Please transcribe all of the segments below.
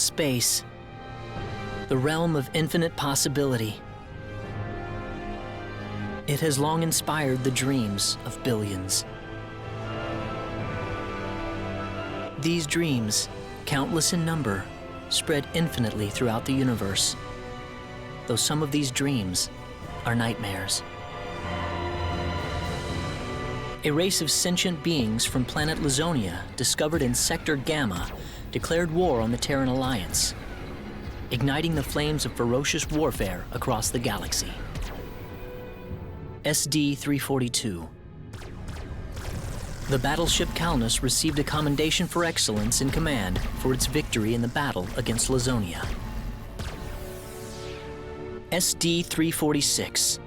Space. The realm of infinite possibility. It has long inspired the dreams of billions. These dreams, countless in number, spread infinitely throughout the universe, though some of these dreams are nightmares. A race of sentient beings from planet Lazonia, discovered in Sector Gamma, declared war on the Terran Alliance, igniting the flames of ferocious warfare across the galaxy. SD-342. The battleship Calnus received a commendation for excellence in command for its victory in the battle against Lazonia. SD-346.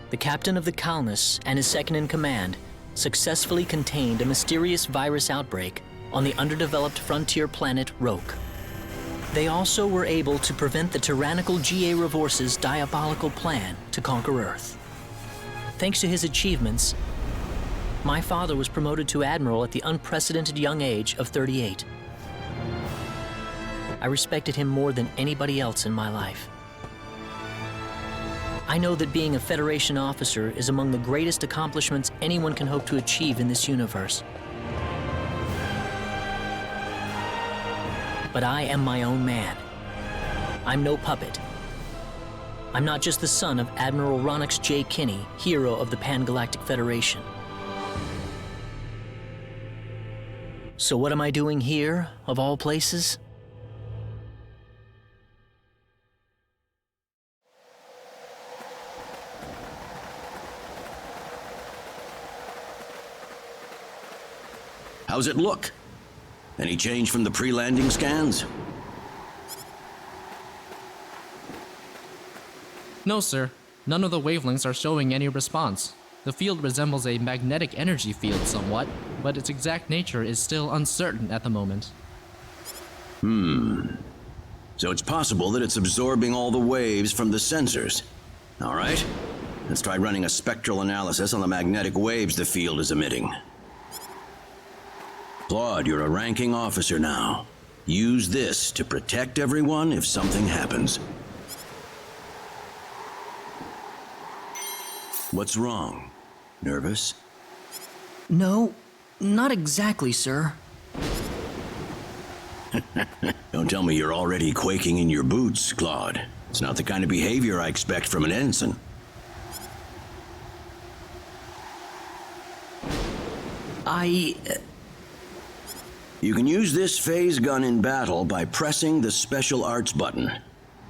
The captain of the Calnus and his second-in-command successfully contained a mysterious virus outbreak on the underdeveloped frontier planet Roke. They also were able to prevent the tyrannical G.A. Revorce's diabolical plan to conquer Earth. Thanks to his achievements, my father was promoted to admiral at the unprecedented young age of 38. I respected him more than anybody else in my life. I know that being a Federation officer is among the greatest accomplishments anyone can hope to achieve in this universe. But I am my own man. I'm no puppet. I'm not just the son of Admiral Ronyx J. Kinney, hero of the Pan-Galactic Federation. So what am I doing here, of all places? How's it look? Any change from the pre-landing scans? No, sir. None of the wavelengths are showing any response. The field resembles a magnetic energy field somewhat, but its exact nature is still uncertain at the moment. So it's possible that it's absorbing all the waves from the sensors. All right, let's try running a spectral analysis on the magnetic waves the field is emitting. Claude, you're a ranking officer now. Use this to protect everyone if something happens. What's wrong? Nervous? No, not exactly, sir. Don't tell me you're already quaking in your boots, Claude. It's not the kind of behavior I expect from an ensign. You can use this phase gun in battle by pressing the special arts button.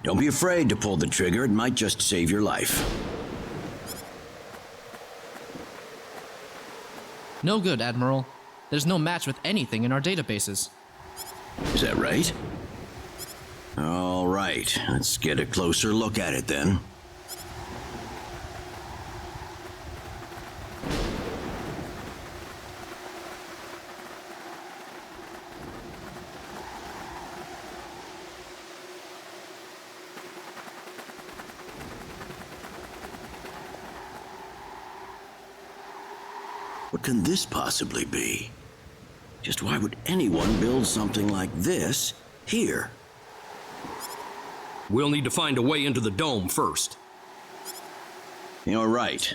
Don't be afraid to pull the trigger, it might just save your life. No good, Admiral. There's no match with anything in our databases. Is that right? All right, let's get a closer look at it then. What can this possibly be? Just why would anyone build something like this here? We'll need to find a way into the dome first. You're right.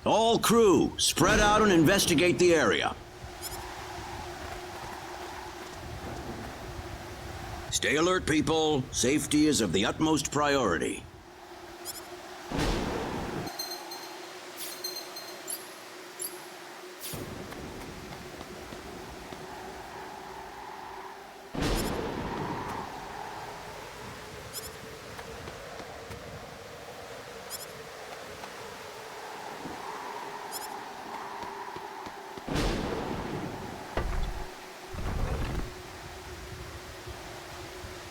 All crew, spread out and investigate the area. Stay alert, people. Safety is of the utmost priority.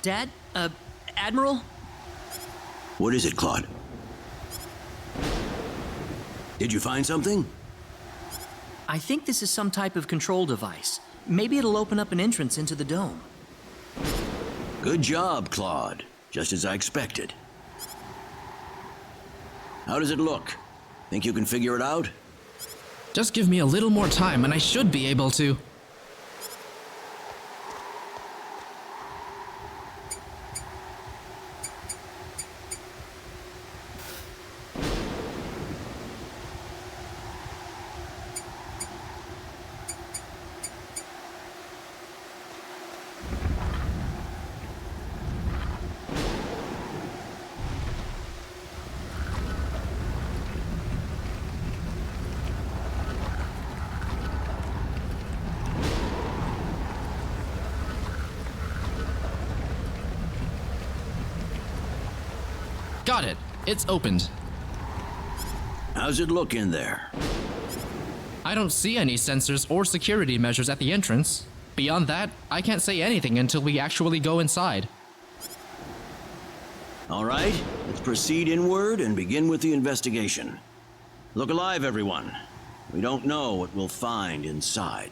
Dad? Admiral? What is it, Claude? Did you find something? I think this is some type of control device. Maybe it'll open up an entrance into the dome. Good job, Claude. Just as I expected. How does it look? Think you can figure it out? Just give me a little more time and I should be able to. Got it. It's opened. How's it look in there? I don't see any sensors or security measures at the entrance. Beyond that, I can't say anything until we actually go inside. All right, let's proceed inward and begin with the investigation. Look alive, everyone. We don't know what we'll find inside.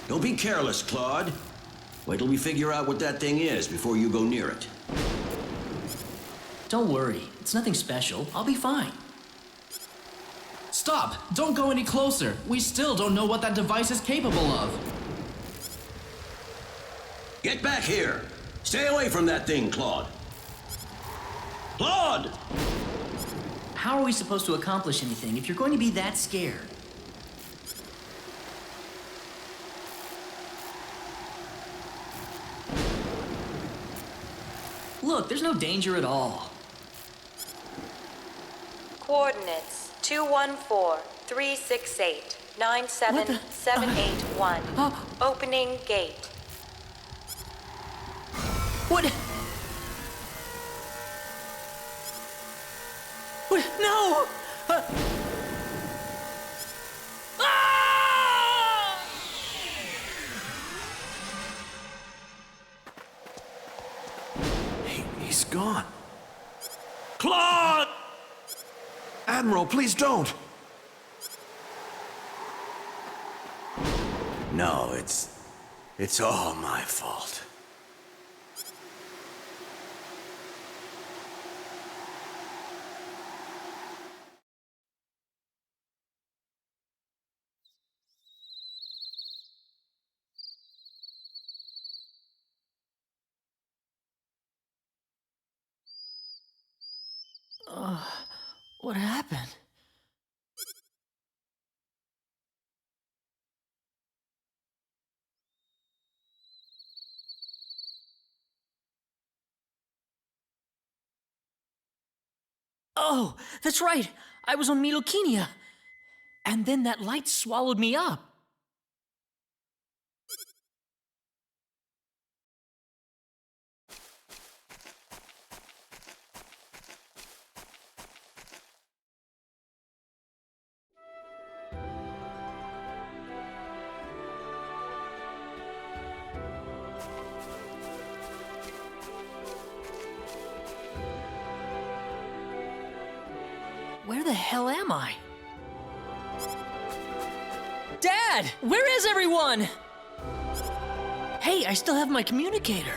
Don't be careless, Claude. Wait till we figure out what that thing is before you go near it. Don't worry, it's nothing special. I'll be fine. Stop! Don't go any closer! We still don't know what that device is capable of! Get back here! Stay away from that thing, Claude! Claude! How are we supposed to accomplish anything if you're going to be that scared? Look, there's no danger at all. Coordinates 214-368-97781. Opening gate. What? What? No! Ah! He's gone. Claude! Admiral, please don't! No, it's all my fault. What happened? Oh, that's right. I was on Milokenia. And then that light swallowed me up. Where the hell am I? Dad! Where is everyone? Hey, I still have my communicator.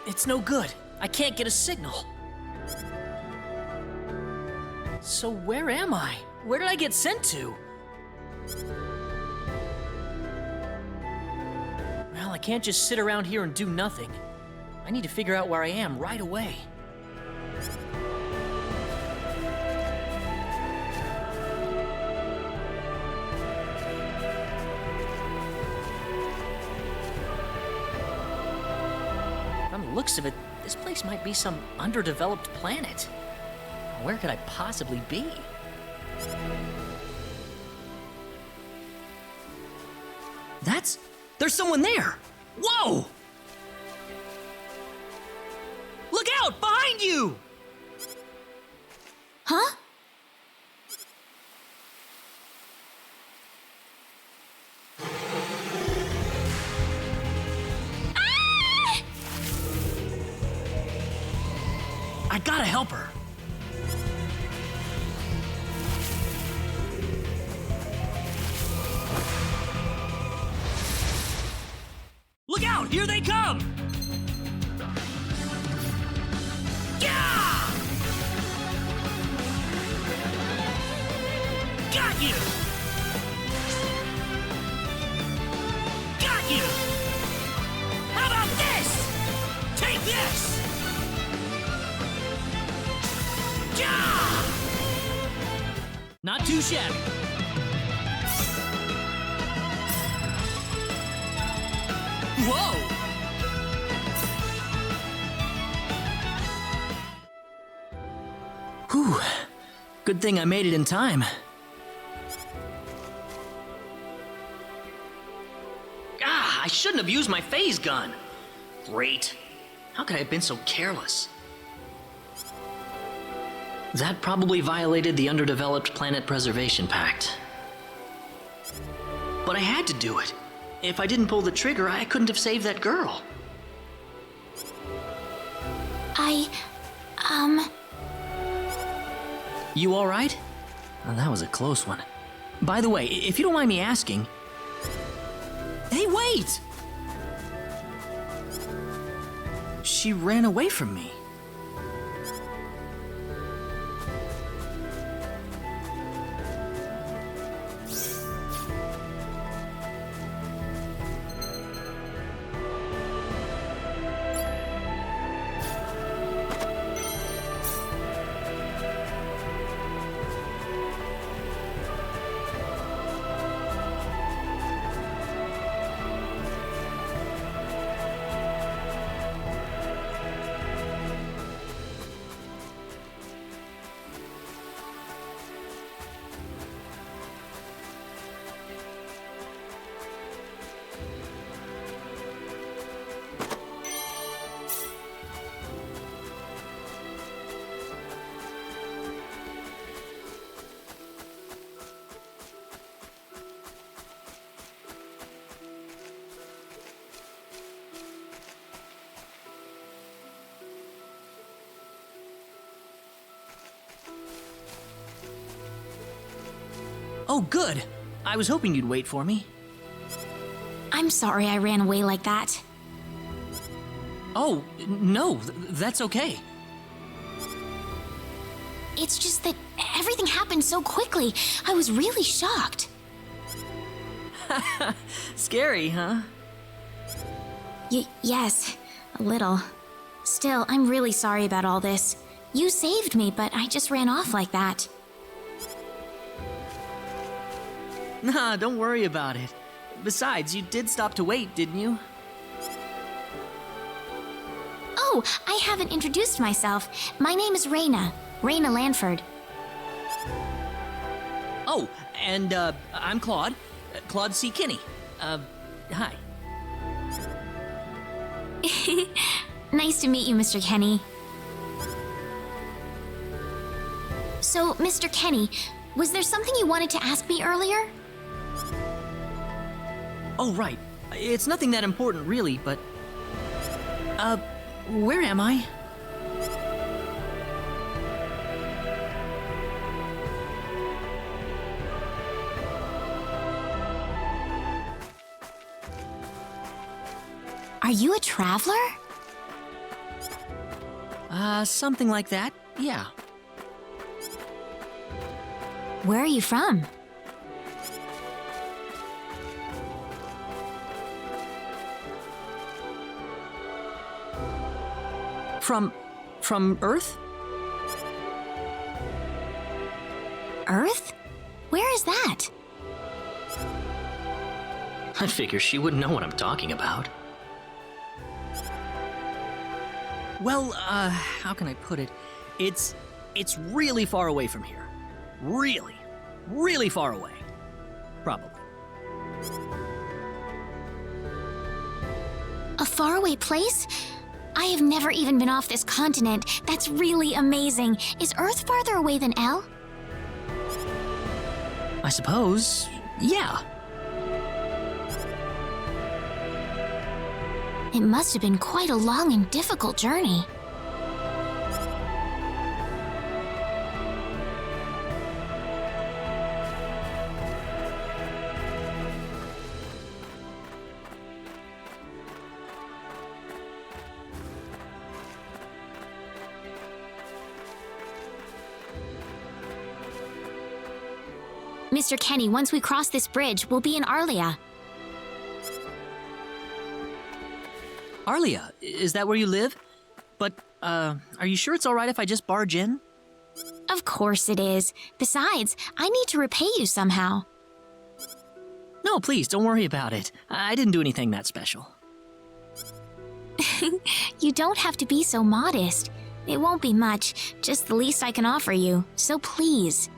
It's no good. I can't get a signal. So where am I? Where did I get sent to? Well, I can't just sit around here and do nothing. I need to figure out where I am right away. From the looks of it, this place might be some underdeveloped planet. Where could I possibly be? There's someone there! Whoa! Look out! Behind you! Huh? Ah! I gotta help her. Look out! Here they come! Yeah! Not too shabby. Whoa! Whew. Good thing I made it in time. I shouldn't have used my phase gun. Great. How could I have been so careless? That probably violated the Underdeveloped Planet Preservation Pact. But I had to do it. If I didn't pull the trigger, I couldn't have saved that girl. You all right? Oh, that was a close one. By the way, if you don't mind me asking... Hey, wait! She ran away from me. Oh, good. I was hoping you'd wait for me. I'm sorry I ran away like that. Oh, no, that's okay. It's just that everything happened so quickly. I was really shocked. Scary, huh? Yes, a little. Still, I'm really sorry about all this. You saved me, but I just ran off like that. Nah, don't worry about it. Besides, you did stop to wait, didn't you? Oh, I haven't introduced myself. My name is Rena. Rena Lanford. Oh, and, I'm Claude. Claude C. Kinney. Hi. Nice to meet you, Mr. Kenny. So, Mr. Kenny, was there something you wanted to ask me earlier? Oh, right. It's nothing that important, really, but... where am I? Are you a traveler? Something like that, yeah. Where are you from? From Earth? Earth? Where is that? I figure she wouldn't know what I'm talking about. Well, how can I put it? It's really far away from here. Really, really far away. Probably. A faraway place? I have never even been off this continent. That's really amazing. Is Earth farther away than L? I suppose, yeah. It must have been quite a long and difficult journey. Mr. Kenny, once we cross this bridge, we'll be in Arlia. Arlia, is that where you live? But, are you sure it's alright if I just barge in? Of course it is. Besides, I need to repay you somehow. No, please, don't worry about it. I didn't do anything that special. You don't have to be so modest. It won't be much, just the least I can offer you, so please.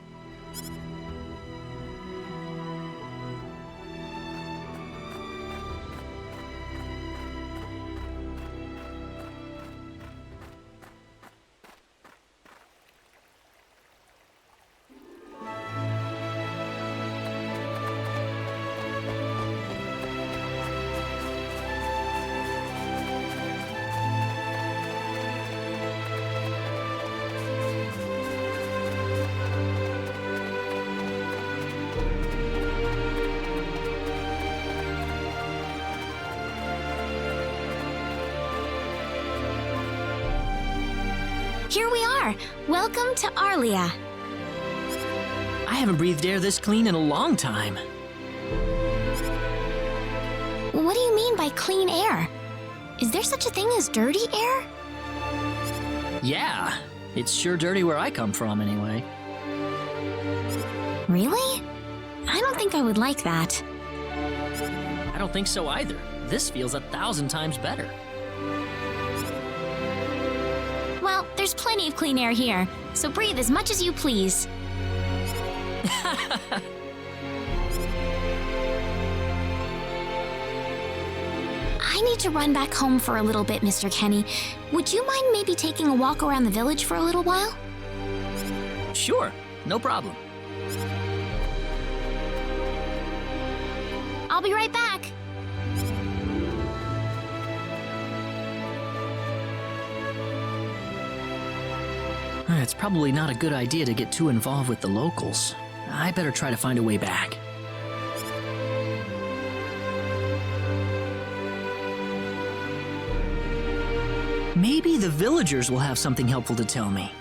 Here we are. Welcome to Arlia. I haven't breathed air this clean in a long time. What do you mean by clean air? Is there such a thing as dirty air? Yeah, it's sure dirty where I come from anyway. Really? I don't think I would like that. I don't think so either. This feels 1,000 times better. Well, there's plenty of clean air here, so breathe as much as you please. I need to run back home for a little bit, Mr. Kenny. Would you mind maybe taking a walk around the village for a little while? Sure, no problem. I'll be right back. It's probably not a good idea to get too involved with the locals. I better try to find a way back. Maybe the villagers will have something helpful to tell me.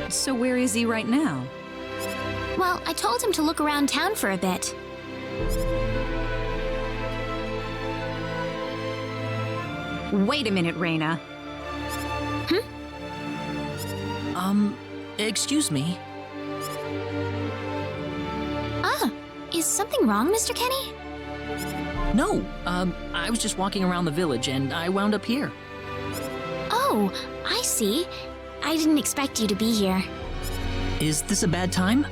So where is he right now? Well, I told him to look around town for a bit. Wait a minute, Rena. Excuse me. Ah, is something wrong, Mr. Kenny? No, I was just walking around the village and I wound up here. Oh, I see. I didn't expect you to be here. Is this a bad time?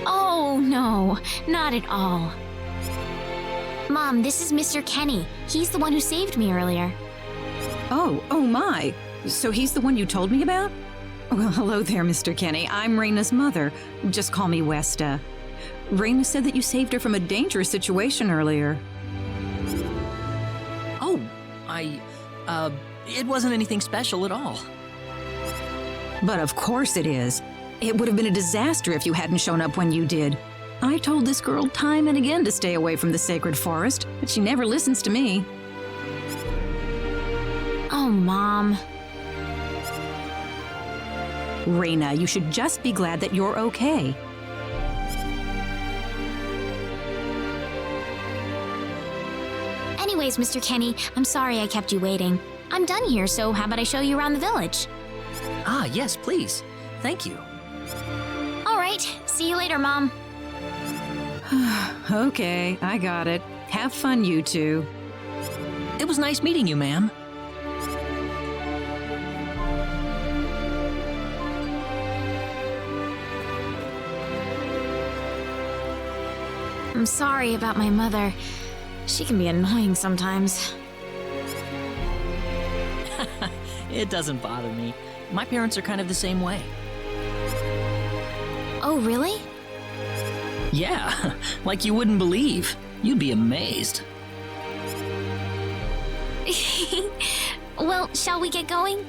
Oh, no, not at all. Mom, this is Mr. Kenny. He's the one who saved me earlier. Oh my. So he's the one you told me about? Well, hello there, Mr. Kenny. I'm Rena's mother. Just call me Westa. Rena said that you saved her from a dangerous situation earlier. Oh, it wasn't anything special at all. But of course it is. It would have been a disaster if you hadn't shown up when you did. I told this girl time and again to stay away from the sacred forest, but she never listens to me. Oh, Mom. Rena, you should just be glad that you're okay. Anyways, Mr. Kenny, I'm sorry I kept you waiting. I'm done here, so how about I show you around the village? Ah, yes, please. Thank you. All right, see you later, Mom. Okay, I got it. Have fun, you two. It was nice meeting you, ma'am. I'm sorry about my mother. She can be annoying sometimes. It doesn't bother me. My parents are kind of the same way. Oh, really? Yeah, like you wouldn't believe. You'd be amazed. Well, shall we get going?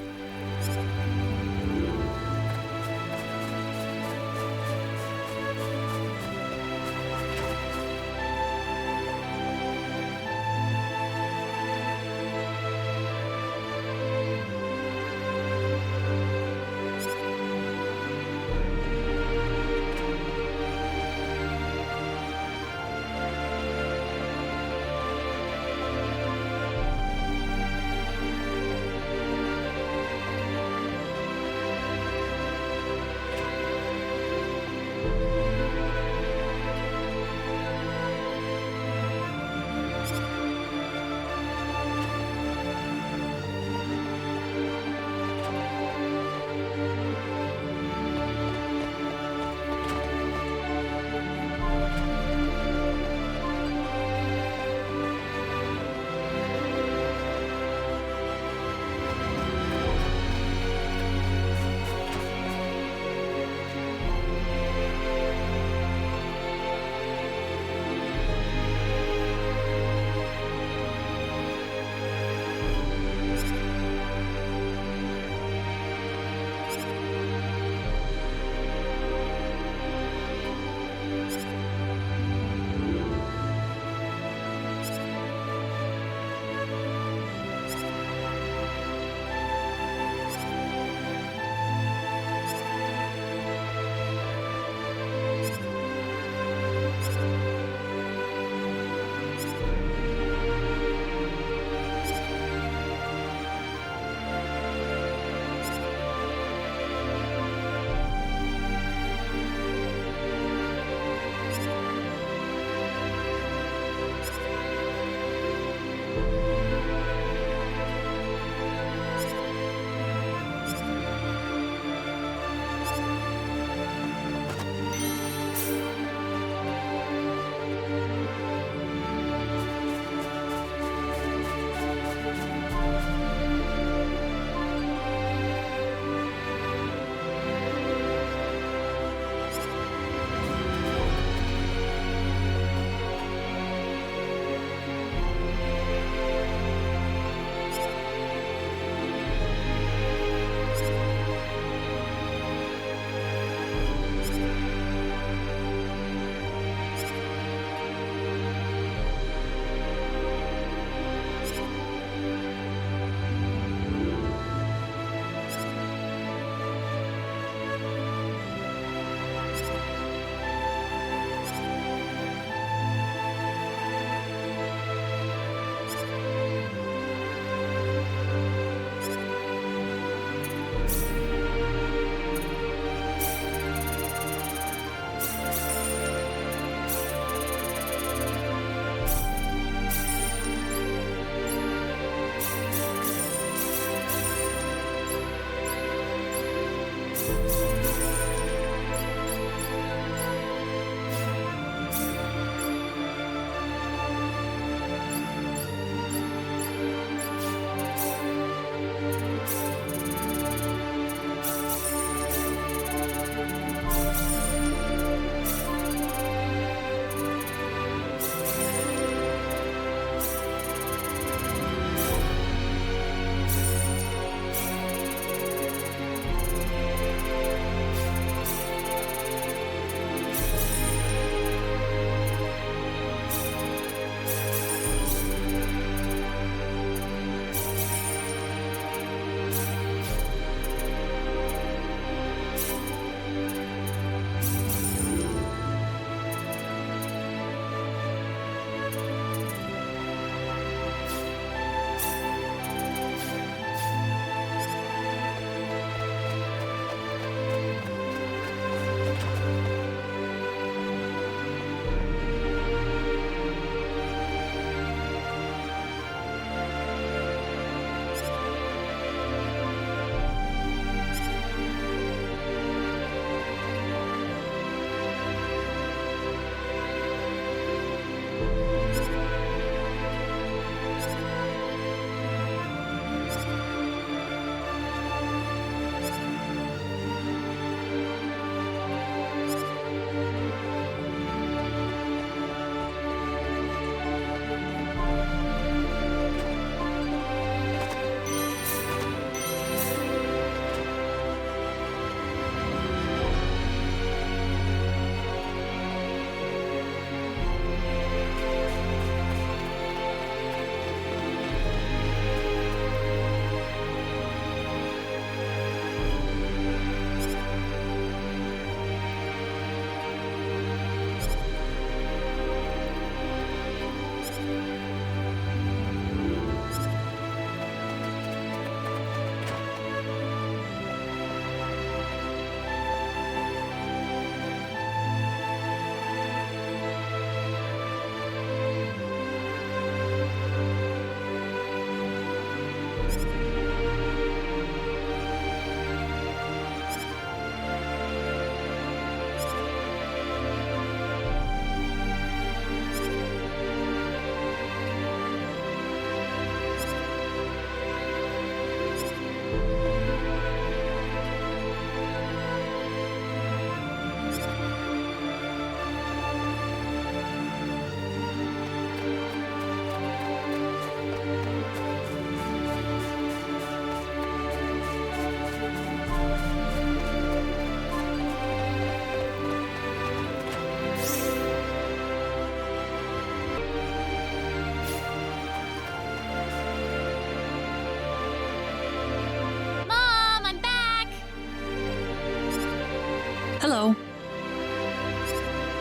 Hello.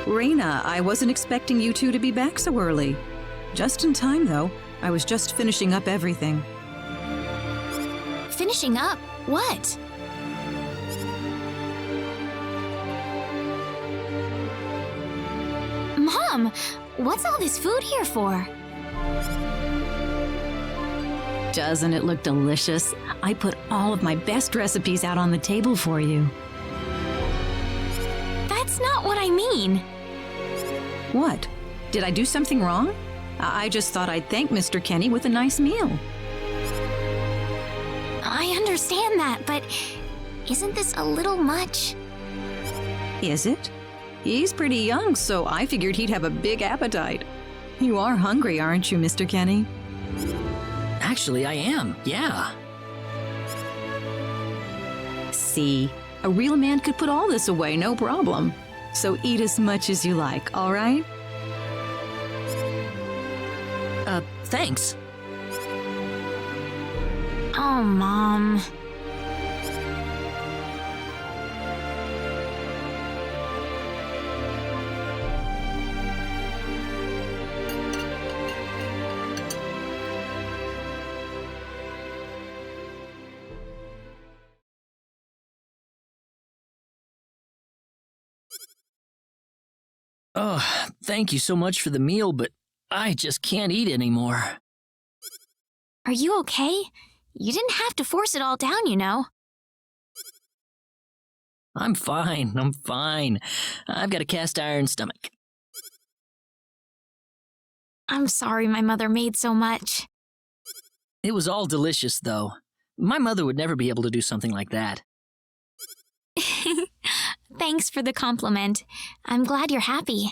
Rena, I wasn't expecting you two to be back so early. Just in time, though. I was just finishing up everything. Finishing up? What? Mom, what's all this food here for? Doesn't it look delicious? I put all of my best recipes out on the table for you. That's not what I mean. What? Did I do something wrong? I just thought I'd thank Mr. Kenny with a nice meal. I understand that, but isn't this a little much? Is it? He's pretty young, so I figured he'd have a big appetite. You are hungry, aren't you, Mr. Kenny? Actually, I am, yeah. See, a real man could put all this away, no problem. So eat as much as you like, all right? Thanks. Oh, Mom. Oh, thank you so much for the meal, but I just can't eat anymore. Are you okay? You didn't have to force it all down, you know. I'm fine. I've got a cast iron stomach. I'm sorry my mother made so much. It was all delicious, though. My mother would never be able to do something like that. Thanks for the compliment. I'm glad you're happy.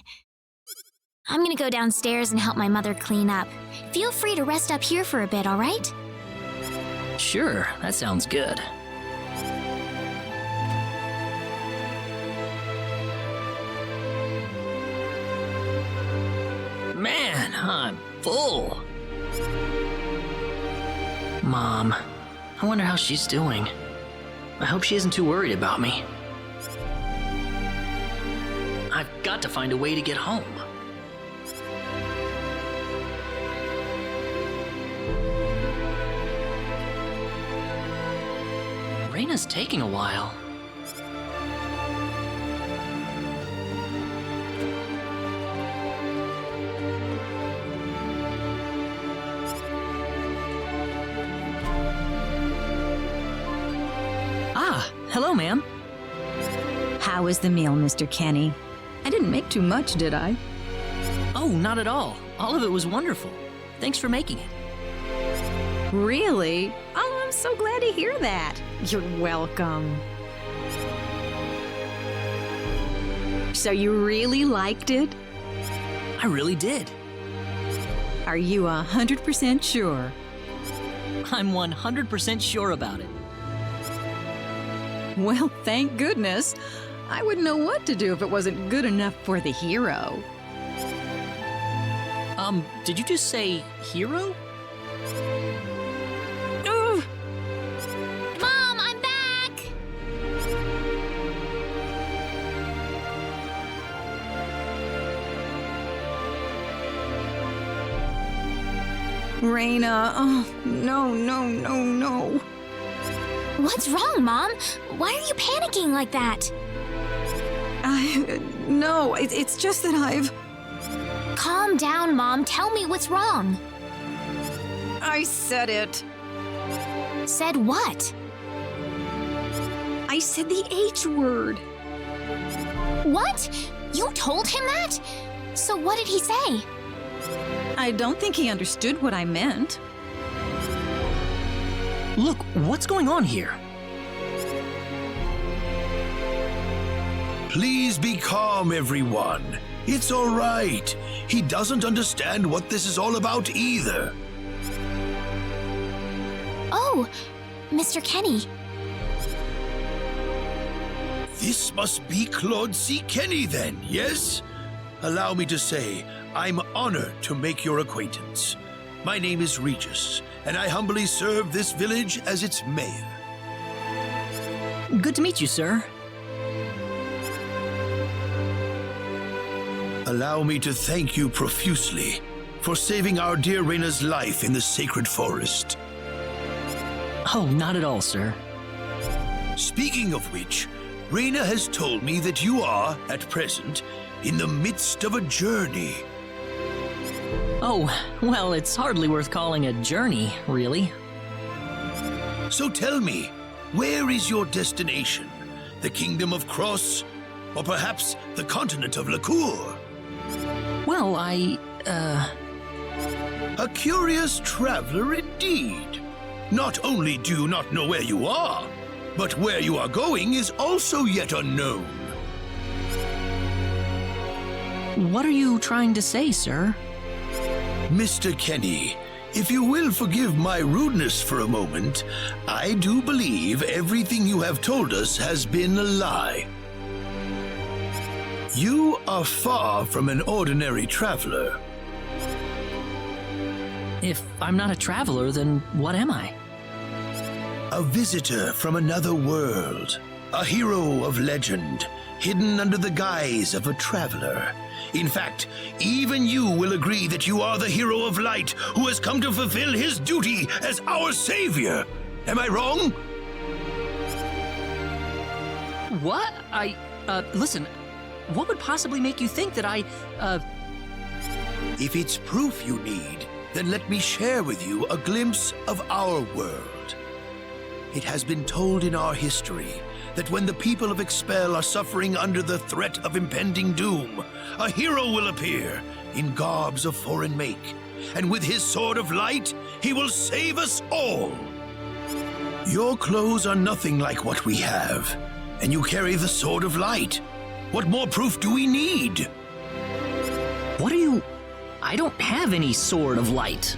I'm gonna go downstairs and help my mother clean up. Feel free to rest up here for a bit, all right? Sure, that sounds good. Man, I'm full. Mom, I wonder how she's doing. I hope she isn't too worried about me. I've got to find a way to get home. Rena's taking a while. Ah, hello, ma'am. How was the meal, Mr. Kenny? I didn't make too much, did I? Oh, not at all. All of it was wonderful. Thanks for making it. Really? Oh, I'm so glad to hear that. You're welcome. So you really liked it? I really did. Are you 100% sure? I'm 100% sure about it. Well, thank goodness. I wouldn't know what to do if it wasn't good enough for the hero. Did you just say hero? Mom, I'm back! Rena, oh, no. What's wrong, Mom? Why are you panicking like that? No, it's just that I've... Calm down, Mom. Tell me what's wrong. I said it. Said what? I said the H word. What? You told him that? So what did he say? I don't think he understood what I meant. Look, what's going on here? Please be calm, everyone. It's all right. He doesn't understand what this is all about either. Oh, Mr. Kenny. This must be Claude C. Kenny then, yes? Allow me to say, I'm honored to make your acquaintance. My name is Regis, and I humbly serve this village as its mayor. Good to meet you, sir. Allow me to thank you profusely for saving our dear Rena's life in the sacred forest. Oh, not at all, sir. Speaking of which, Rena has told me that you are, at present, in the midst of a journey. Oh, well, it's hardly worth calling a journey, really. So tell me, where is your destination? The Kingdom of Cross? Or perhaps the continent of Lacour? Well, A curious traveler indeed. Not only do you not know where you are, but where you are going is also yet unknown. What are you trying to say, sir? Mr. Kenny, if you will forgive my rudeness for a moment, I do believe everything you have told us has been a lie. You are far from an ordinary traveler. If I'm not a traveler, then what am I? A visitor from another world. A hero of legend, hidden under the guise of a traveler. In fact, even you will agree that you are the hero of light who has come to fulfill his duty as our savior. Am I wrong? What? Listen, what would possibly make you think that If it's proof you need, then let me share with you a glimpse of our world. It has been told in our history that when the people of Expel are suffering under the threat of impending doom, a hero will appear in garbs of foreign make, and with his sword of light, he will save us all. Your clothes are nothing like what we have, and you carry the sword of light. What more proof do we need? What are you... I don't have any sword of light.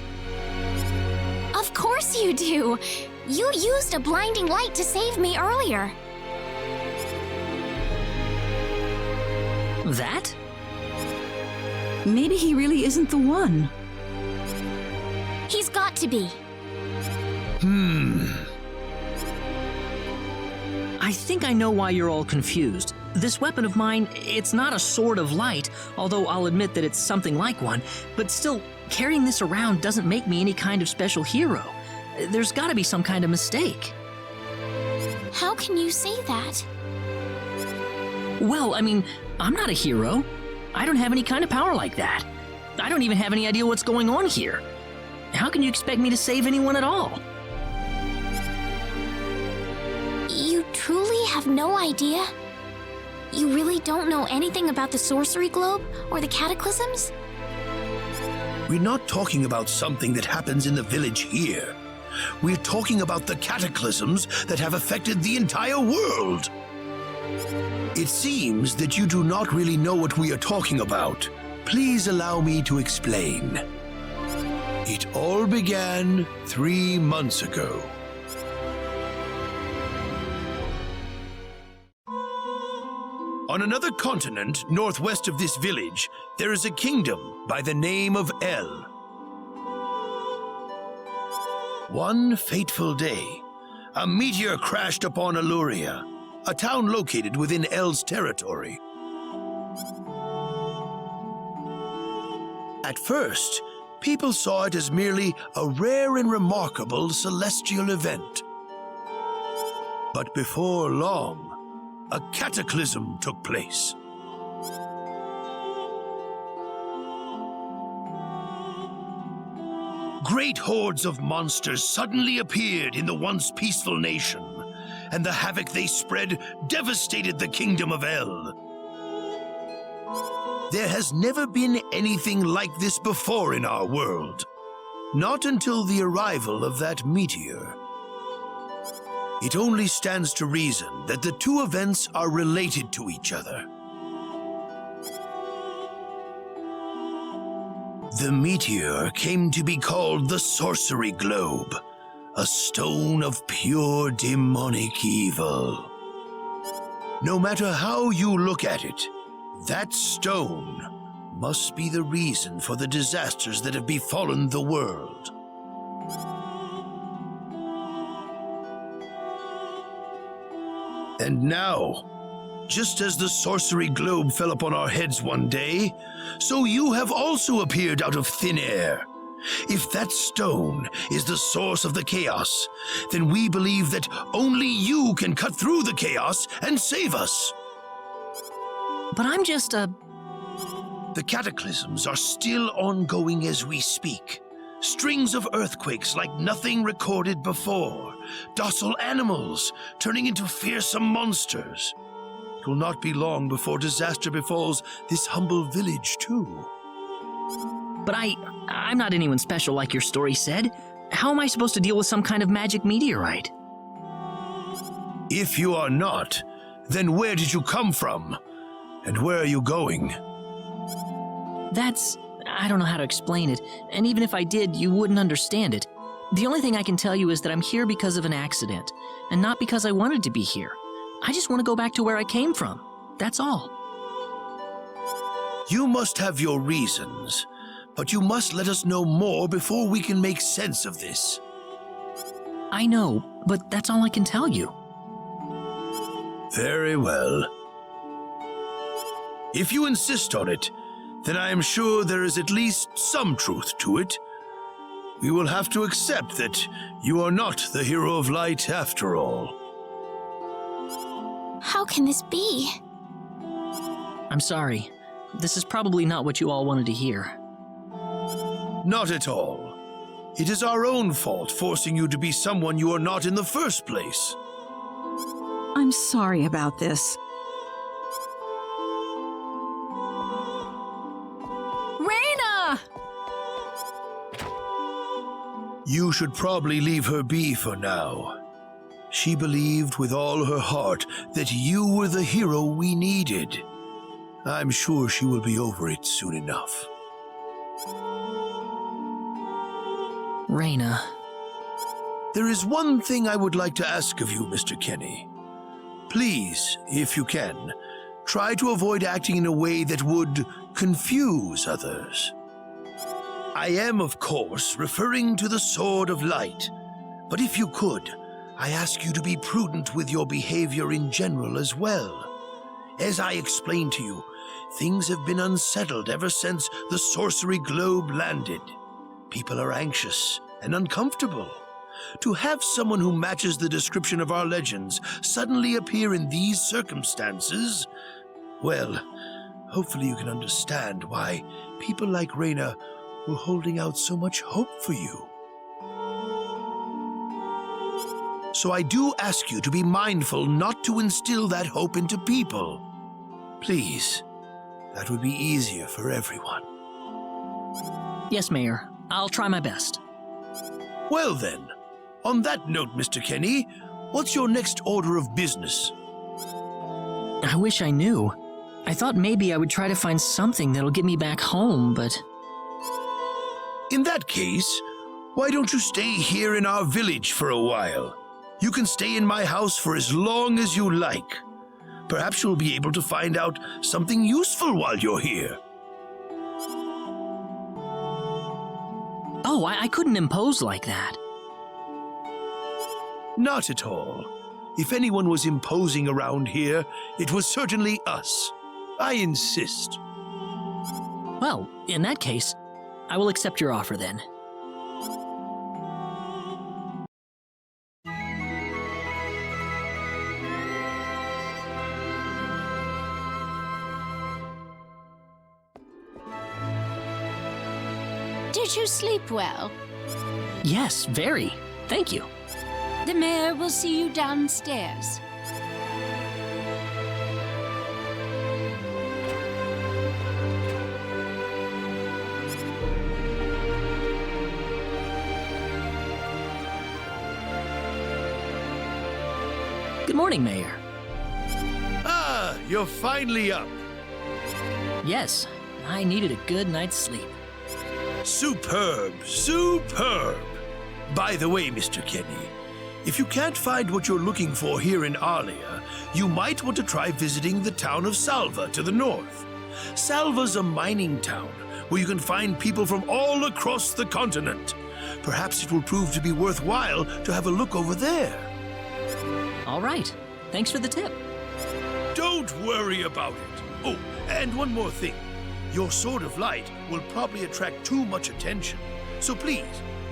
Of course you do! You used a blinding light to save me earlier. That? Maybe he really isn't the one. He's got to be. I think I know why you're all confused. This weapon of mine, it's not a sword of light, although I'll admit that it's something like one, but still, carrying this around doesn't make me any kind of special hero. There's gotta be some kind of mistake. How can you say that? Well, I mean, I'm not a hero. I don't have any kind of power like that. I don't even have any idea what's going on here. How can you expect me to save anyone at all? You truly have no idea? You really don't know anything about the sorcery globe or the cataclysms? We're not talking about something that happens in the village here. We're talking about the cataclysms that have affected the entire world. It seems that you do not really know what we are talking about. Please allow me to explain. It all began 3 months ago. On another continent, northwest of this village, there is a kingdom by the name of El. One fateful day, a meteor crashed upon Arlia, a town located within El's territory. At first, people saw it as merely a rare and remarkable celestial event. But before long, a cataclysm took place. Great hordes of monsters suddenly appeared in the once peaceful nation, and the havoc they spread devastated the kingdom of El. There has never been anything like this before in our world. Not until the arrival of that meteor. It only stands to reason that the two events are related to each other. The meteor came to be called the Sorcery Globe, a stone of pure demonic evil. No matter how you look at it, that stone must be the reason for the disasters that have befallen the world. And now, Just as the sorcery globe fell upon our heads one day, so you have also appeared out of thin air. If that stone is the source of the chaos, then we believe that only you can cut through the chaos and save us. But I'm just a... The cataclysms are still ongoing as we speak. Strings of earthquakes like nothing recorded before. Docile animals turning into fearsome monsters. It will not be long before disaster befalls this humble village, too. But I'm not anyone special like your story said. How am I supposed to deal with some kind of magic meteorite? If you are not, then where did you come from? And where are you going? I don't know how to explain it, and even if I did, you wouldn't understand it. The only thing I can tell you is that I'm here because of an accident, and not because I wanted to be here. I just want to go back to where I came from. That's all. You must have your reasons, but you must let us know more before we can make sense of this. I know, but that's all I can tell you. Very well. If you insist on it, then I am sure there is at least some truth to it. We will have to accept that you are not the hero of light after all. How can this be? I'm sorry. This is probably not what you all wanted to hear. Not at all. It is our own fault forcing you to be someone you are not in the first place. I'm sorry about this. Rena! You should probably leave her be for now. She believed with all her heart that you were the hero we needed. I'm sure she will be over it soon enough. Rena. There is one thing I would like to ask of you, Mr. Kenny. Please, if you can, try to avoid acting in a way that would confuse others. I am, of course, referring to the Sword of Light, but if you could, I ask you to be prudent with your behavior in general as well. As I explained to you, things have been unsettled ever since the sorcery globe landed. People are anxious and uncomfortable. To have someone who matches the description of our legends suddenly appear in these circumstances, well, hopefully you can understand why people like Rena were holding out so much hope for you. So I do ask you to be mindful not to instill that hope into people. Please, that would be easier for everyone. Yes, Mayor. I'll try my best. Well then, on that note, Mr. Kenny, what's your next order of business? I wish I knew. I thought maybe I would try to find something that'll get me back home, but... In that case, why don't you stay here in our village for a while? You can stay in my house for as long as you like. Perhaps you'll be able to find out something useful while you're here. Oh, I couldn't impose like that. Not at all. If anyone was imposing around here, it was certainly us. I insist. Well, in that case, I will accept your offer then. Did you sleep well? Yes, very. Thank you. The mayor will see you downstairs. Good morning, Mayor. Ah, you're finally up. Yes, I needed a good night's sleep. Superb, superb. By the way, Mr. Kenny, if you can't find what you're looking for here in Arlia, you might want to try visiting the town of Salva to the north. Salva's a mining town where you can find people from all across the continent. Perhaps it will prove to be worthwhile to have a look over there. All right. Thanks for the tip. Don't Don't worry about it. Oh, and one more thing. Your sword of light will probably attract too much attention. So please,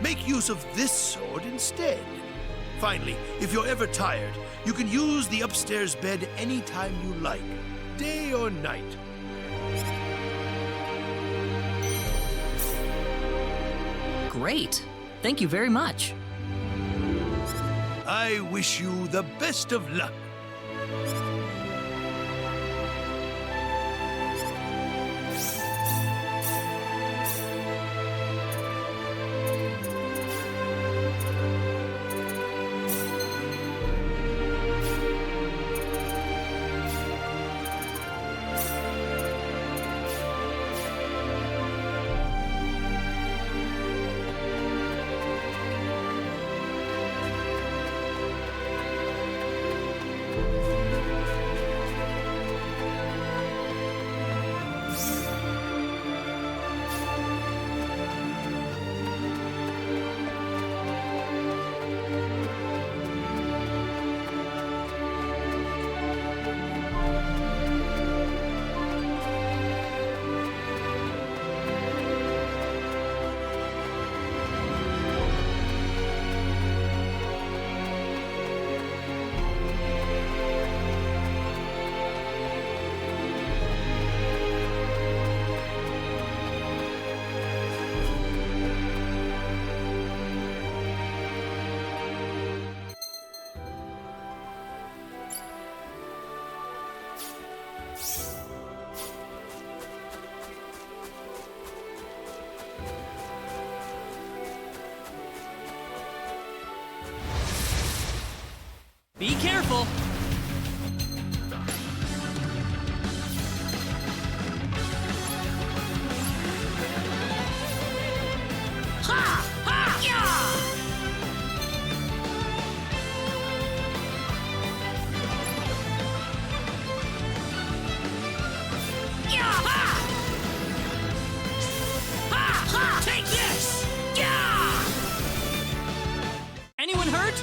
make use of this sword instead. Finally, if you're ever tired, you can use the upstairs bed anytime you like, day or night. Great. Thank you very much. I wish you the best of luck. Be careful! Take this! Anyone hurt?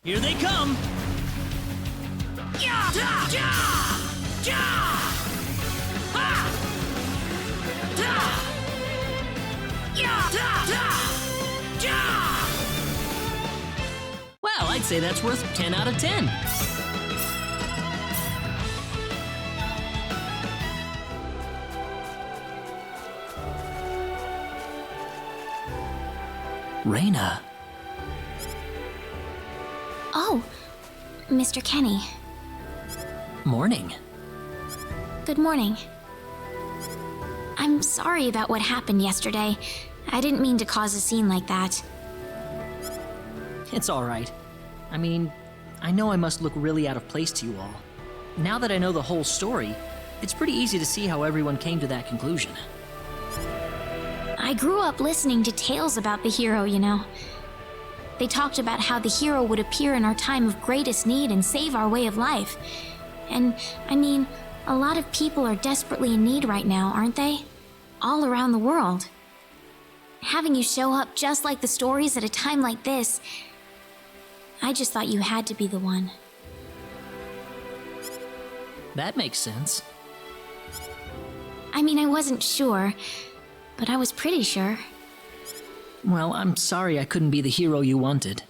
Here they come! Well, I'd say that's worth 10 out of 10. Rena. Oh, Mr. Kenny. Morning. Good morning. I'm sorry about what happened yesterday. I didn't mean to cause a scene like that. It's all right. I mean, I know I must look really out of place to you all. Now that I know the whole story, it's pretty easy to see how everyone came to that conclusion. I grew up listening to tales about the hero, you know. They talked about how the hero would appear in our time of greatest need and save our way of life. And, I mean, a lot of people are desperately in need right now, aren't they? All around the world. Having you show up just like the stories at a time like this, I just thought you had to be the one. That makes sense. I mean, I wasn't sure, but I was pretty sure. Well, I'm sorry I couldn't be the hero you wanted.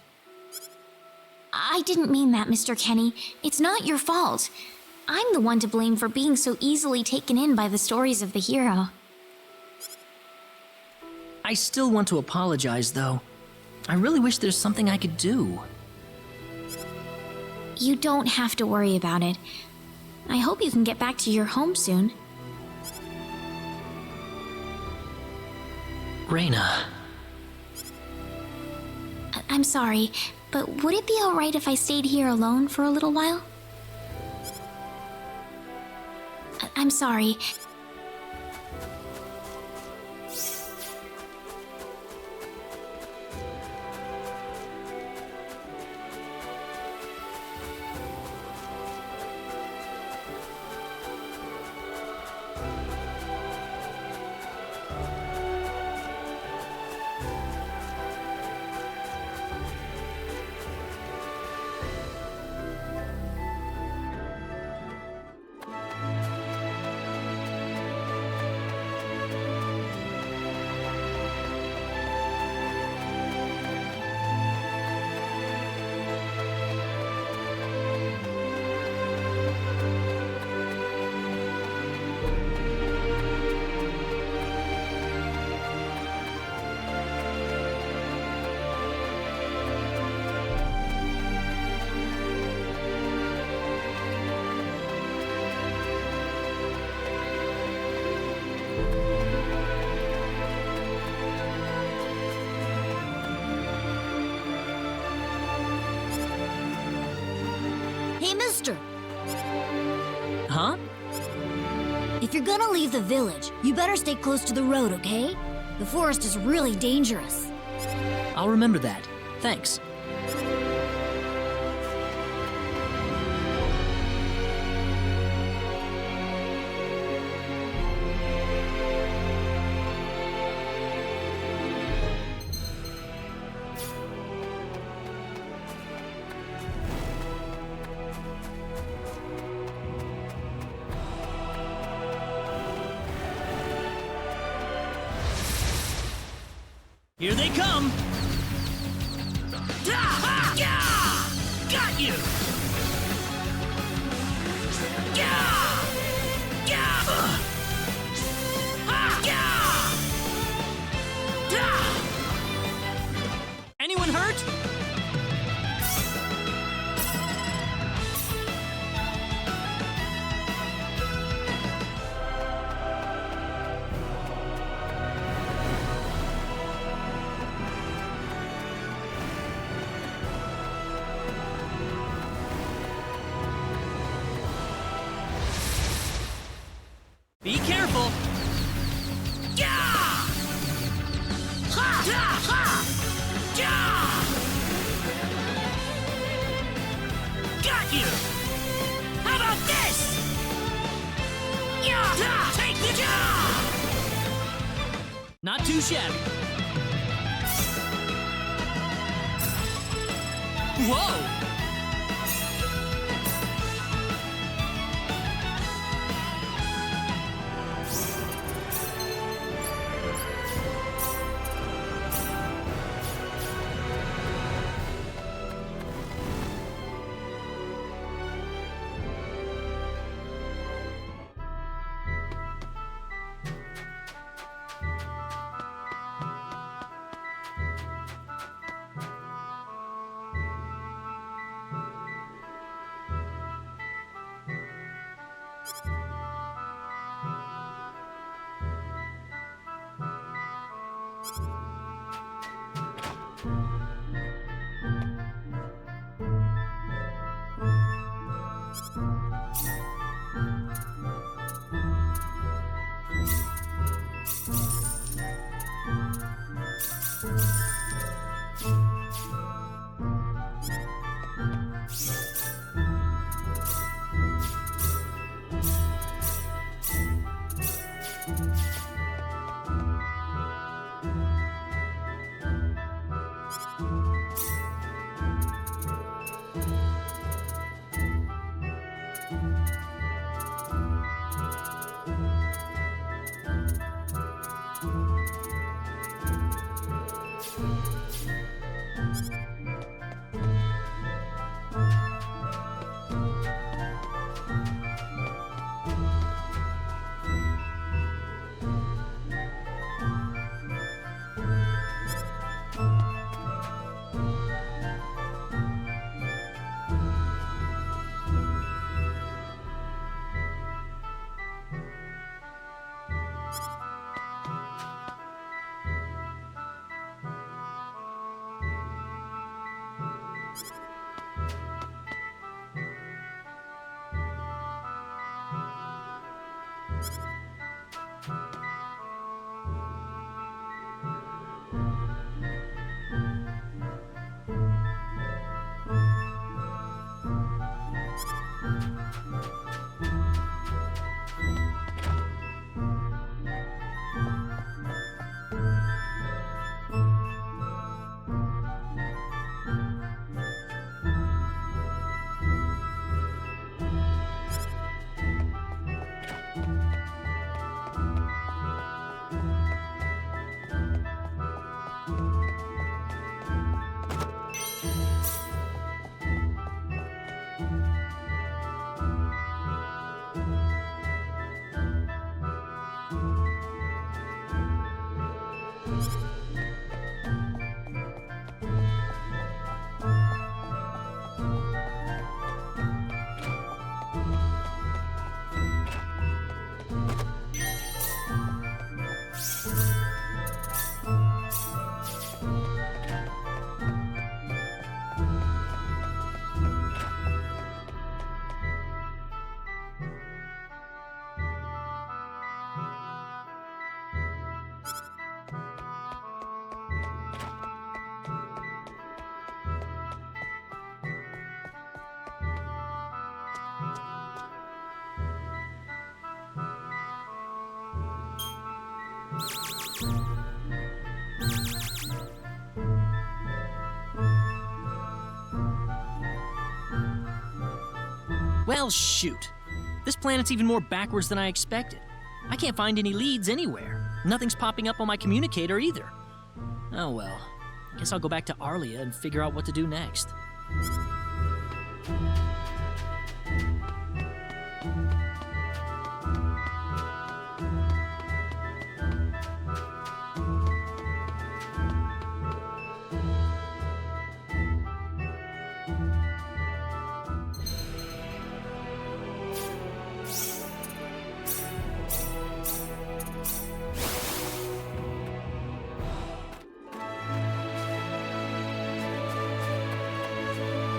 I didn't mean that, Mr. Kenny. It's not your fault. I'm the one to blame for being so easily taken in by the stories of the hero. I still want to apologize, though. I really wish there's something I could do. You don't have to worry about it. I hope you can get back to your home soon. Rena. I'm sorry, but would it be alright if I stayed here alone for a little while? I'm sorry. Hey, mister, Huh? if you're gonna leave the village, you better stay close to the road, okay? The forest is really dangerous. I'll remember that. Thanks. Here they come! Got you! Anyone hurt? Be careful! Got you! How about this? Take the Not too shabby. Whoa! Well, shoot. This planet's even more backwards than I expected. I can't find any leads anywhere. Nothing's popping up on my communicator either. Oh well. Guess I'll go back to Arlia and figure out what to do next.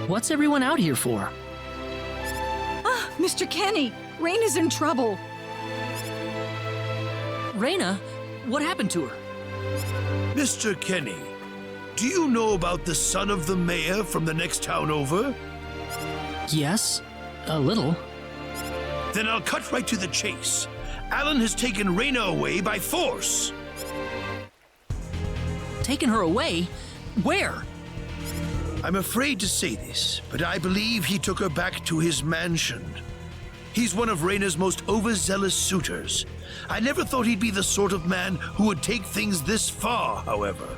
What's everyone out here for? Ah, Mr. Kenny, Rena's in trouble. Rena? What happened to her? Mr. Kenny, do you know about the son of the mayor from the next town over? Yes, a little. Then I'll cut right to the chase. Alan has taken Rena away by force. Taken her away? Where? I'm afraid to say this, but I believe he took her back to his mansion. He's one of Rena's most overzealous suitors. I never thought he'd be the sort of man who would take things this far, however.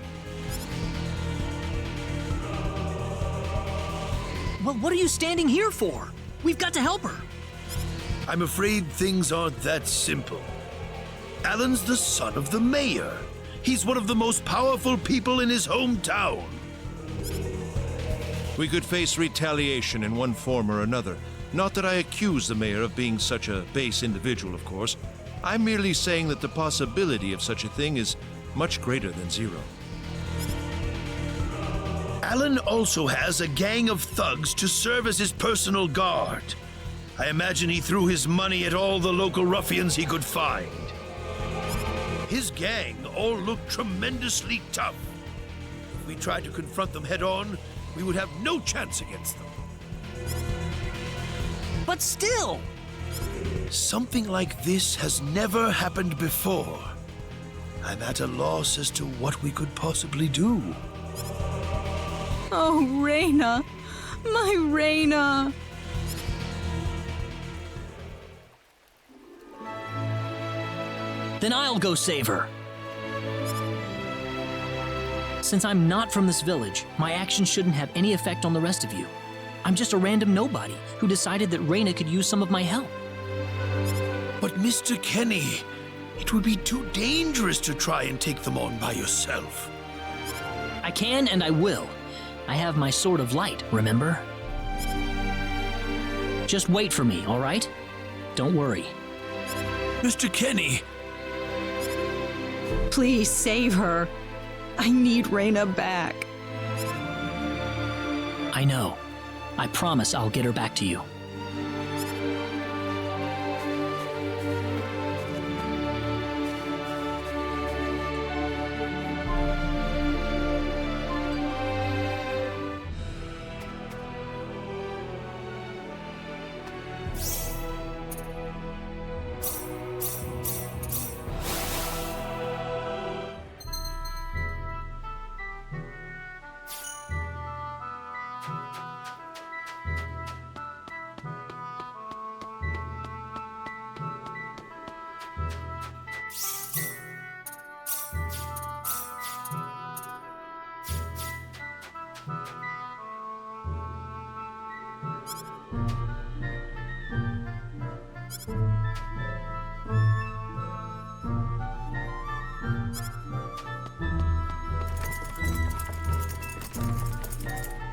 Well, what are you standing here for? We've got to help her. I'm afraid things aren't that simple. Alan's the son of the mayor. He's one of the most powerful people in his hometown. We could face retaliation in one form or another. Not that I accuse the mayor of being such a base individual, of course. I'm merely saying that the possibility of such a thing is much greater than zero. Alan also has a gang of thugs to serve as his personal guard. I imagine he threw his money at all the local ruffians he could find. His gang all look tremendously tough. If we tried to confront them head-on, we would have no chance against them. But still! Something like this has never happened before. I'm at a loss as to what we could possibly do. Oh, Rena. My Rena. Then I'll go save her. Since I'm not from this village, my actions shouldn't have any effect on the rest of you. I'm just a random nobody who decided that Rena could use some of my help. But Mr. Kenny, it would be too dangerous to try and take them on by yourself. I can and I will. I have my sword of light, remember? Just wait for me, all right? Don't worry. Mr. Kenny! Please save her. I need Rena back. I know. I promise I'll get her back to you.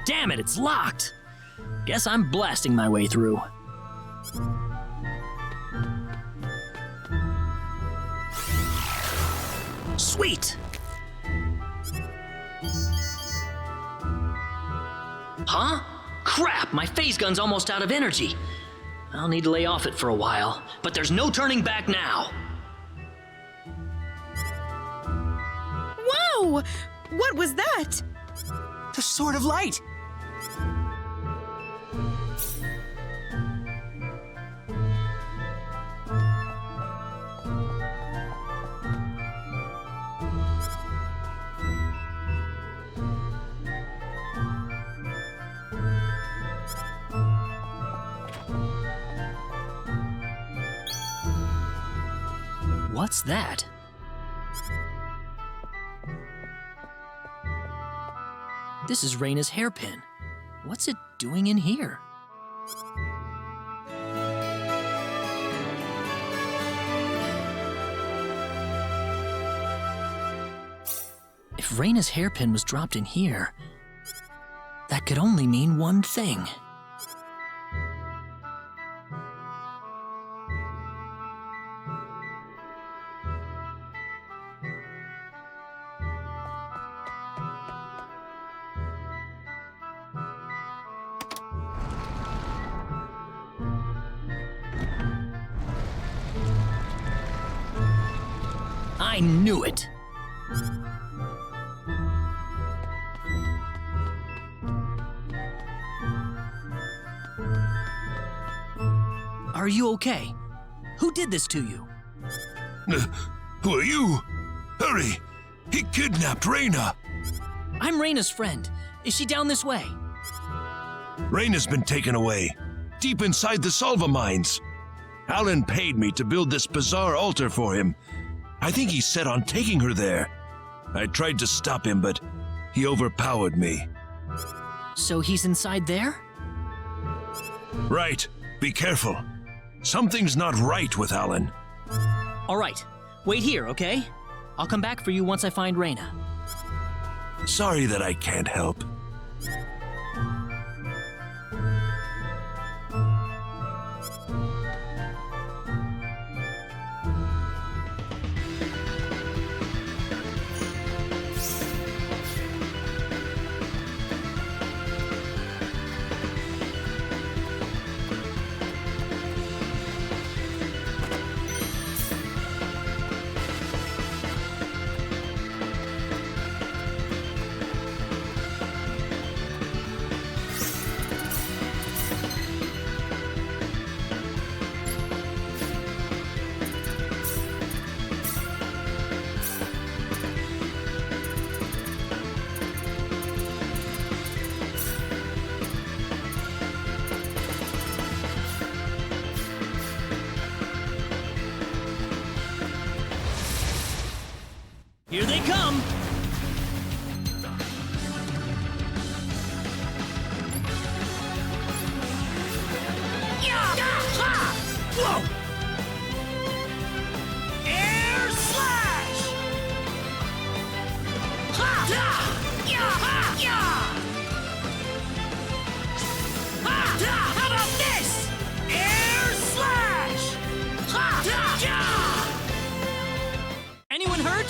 Damn it, it's locked! Guess I'm blasting my way through. Sweet! Huh? Crap, my phase gun's almost out of energy. I'll need to lay off it for a while, but there's no turning back now. Whoa! What was that? The Sword of Light! What's that? This is Rena's hairpin. What's it doing in here? If Rena's hairpin was dropped in here, that could only mean one thing. I knew it! Are you okay? Who did this to you? Who are you? Hurry! He kidnapped Rena! I'm Rena's friend. Is she down this way? Rena's been taken away, deep inside the Salva mines. Alan paid me to build this bizarre altar for him. I think he's set on taking her there. I tried to stop him, but he overpowered me. So he's inside there? Right. Be careful. Something's not right with Alan. All right. Wait here, okay? I'll come back for you once I find Rena. Sorry that I can't help. Here they come! Whoa! Air slash! Ha! Da! Ya! Ha! Ya! Ha! Da! How about this? Air slash! Ha! Da! Ya! Anyone hurt?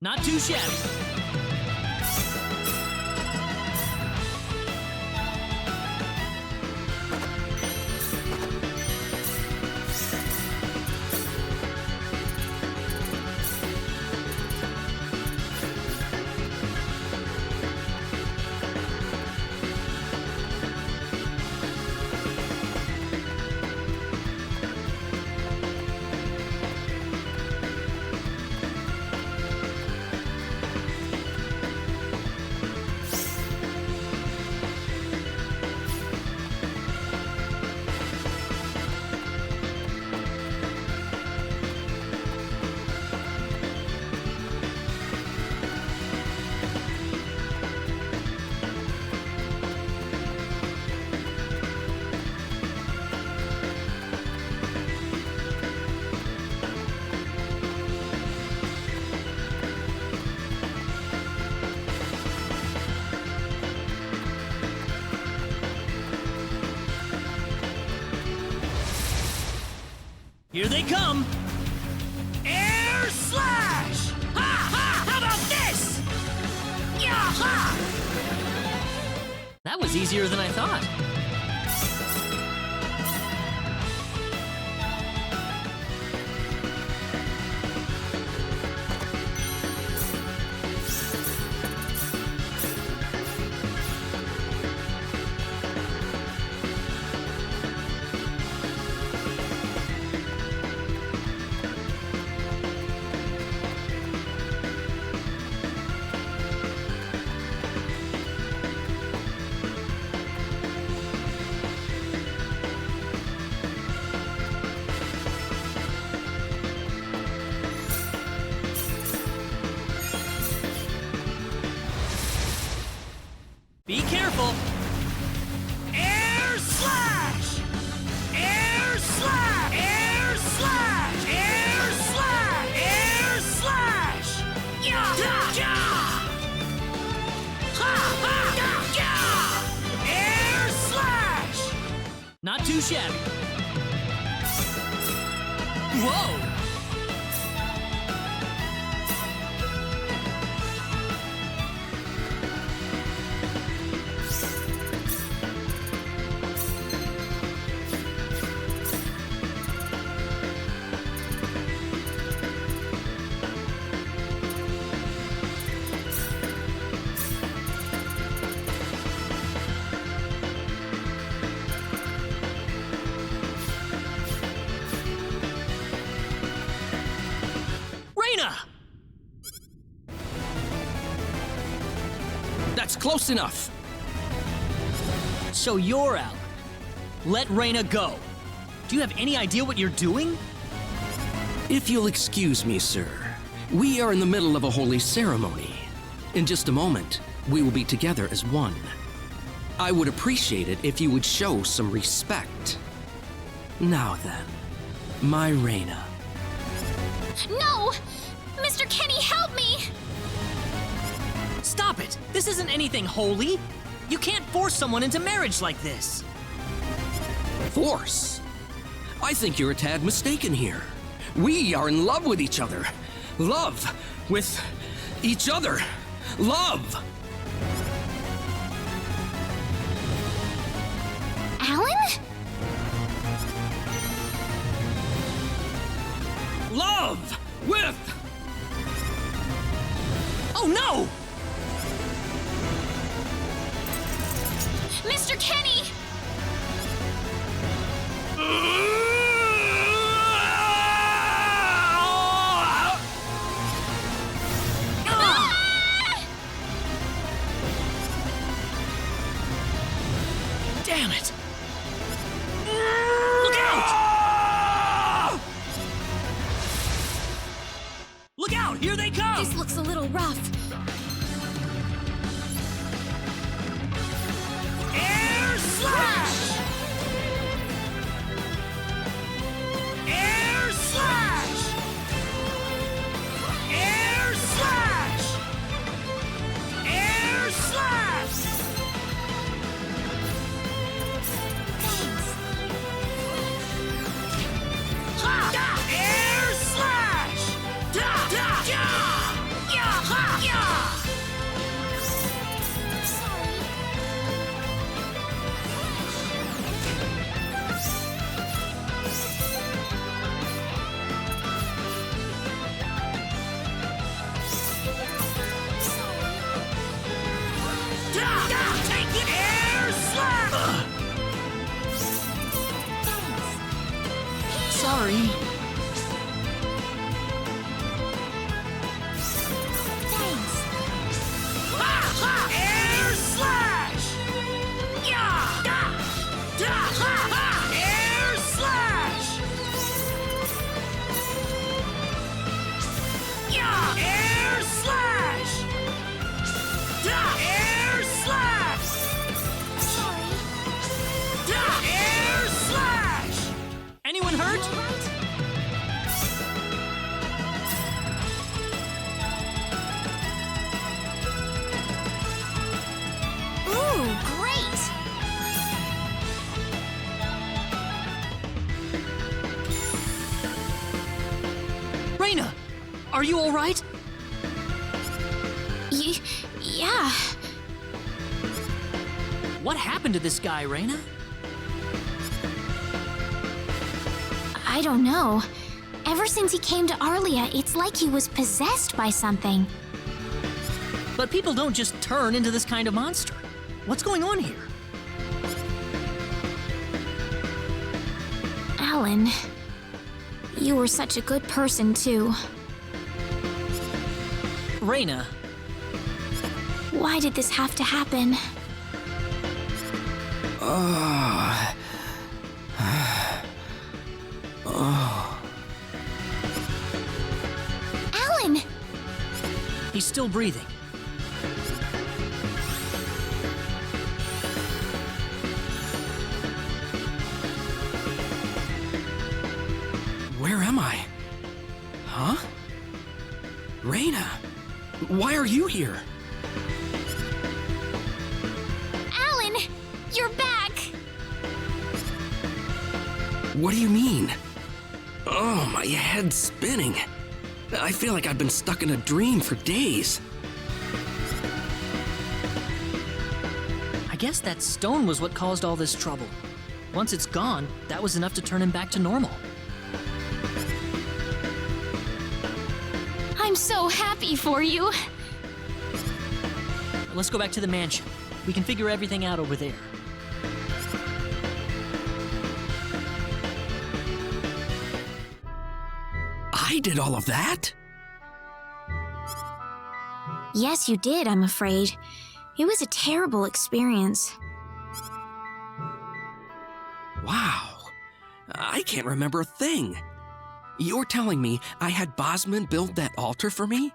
Not too shabby. Here they come! Air slash! Ha ha! How about this? Yaha! That was easier than I thought. Be careful! Air slash! Air slash! Air slash! Air slash! Air slash! Ya! Ya! Ha! Ha! Ya! Air slash! Not too shabby. Whoa! Rena! That's close enough. So you're out. Let Rena go. Do you have any idea what you're doing? If you'll excuse me, sir, we are in the middle of a holy ceremony. In just a moment, we will be together as one. I would appreciate it if you would show some respect. Now then, my Rena. No! Mr. Kenny, help me! Stop it! This isn't anything holy! You can't force someone into marriage like this! Force? I think you're a tad mistaken here. We are in love with each other. Love with each other. Love! Alan? Love with... Oh no! Mr. Kenny! Damn it! Look out! Look out! Here they come! This looks a little rough. Air slash! Air slash! Air slash! Air slash! Ha! Air slash! Da! Da! Ya! Ya! Sorry. Air slash! Yeah! Air slash! Yeah! Air slash! Air slash! Sorry. Air slash! Anyone hurt? Ooh, great! Rena! Are you alright? Yeah. What happened to this guy, Rena? I don't know. Ever since he came to Arlia, it's like he was possessed by something. But people don't just turn into this kind of monster. What's going on here? Alan, you were such a good person, too. Rena. Why did this have to happen? Alan! He's still breathing. Where am I? Huh? Rena, why are you here? Alan! You're back! What do you mean? Oh, my head's spinning. I feel like I've been stuck in a dream for days. I guess that stone was what caused all this trouble. Once it's gone, that was enough to turn him back to normal. I'm so happy for you. Let's go back to the mansion. We can figure everything out over there. I did all of that? Yes, you did, I'm afraid. It was a terrible experience. Wow. I can't remember a thing. You're telling me I had Bosman build that altar for me?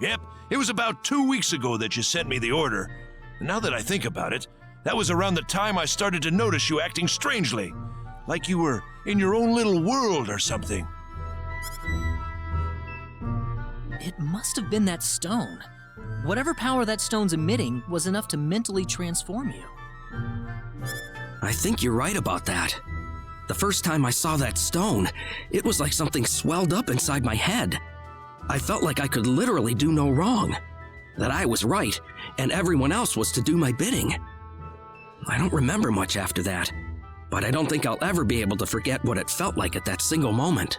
Yep, it was about 2 weeks ago that you sent me the order. And now that I think about it, that was around the time I started to notice you acting strangely. Like you were in your own little world or something. It must have been that stone. Whatever power that stone's emitting was enough to mentally transform you. I think you're right about that. The first time I saw that stone, it was like something swelled up inside my head. I felt like I could literally do no wrong, that I was right, and everyone else was to do my bidding. I don't remember much after that, but I don't think I'll ever be able to forget what it felt like at that single moment.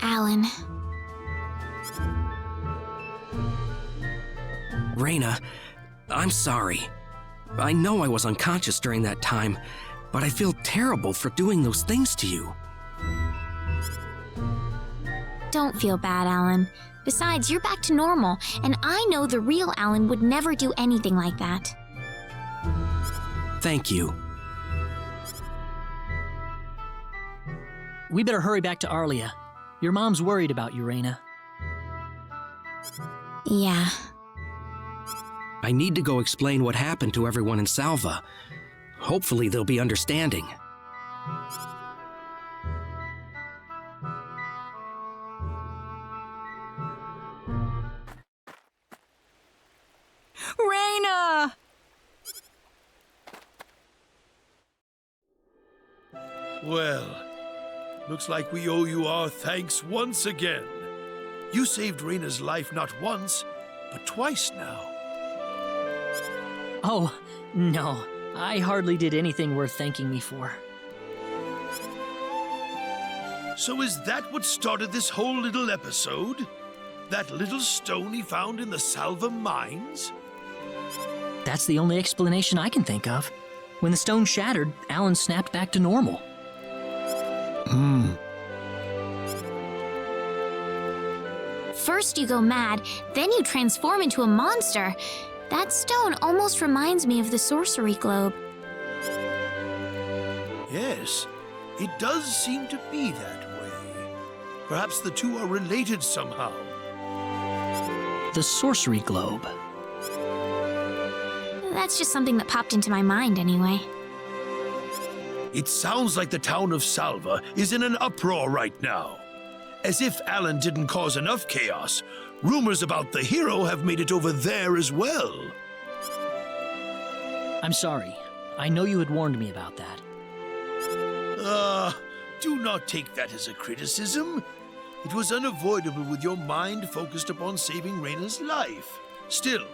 Alan. Rena, I'm sorry. I know I was unconscious during that time, but I feel terrible for doing those things to you. Don't feel bad, Alan. Besides, you're back to normal, and I know the real Alan would never do anything like that. Thank you. We better hurry back to Arlia. Your mom's worried about you, Rena. Yeah. I need to go explain what happened to everyone in Salva. Hopefully they'll be understanding. Rena! Well, looks like we owe you our thanks once again. You saved Rena's life not once, but twice now. Oh, no. I hardly did anything worth thanking me for. So is that what started this whole little episode? That little stone he found in the Salva mines? That's the only explanation I can think of. When the stone shattered, Alan snapped back to normal. First you go mad, then you transform into a monster. That stone almost reminds me of the sorcery globe. Yes, it does seem to be that way. Perhaps the two are related somehow. The sorcery globe. That's just something that popped into my mind anyway. It sounds like the town of Salva is in an uproar right now. As if Alan didn't cause enough chaos, rumors about the hero have made it over there as well. I'm sorry. I know you had warned me about that. Do not take that as a criticism. It was unavoidable with your mind focused upon saving Rena's life. Still,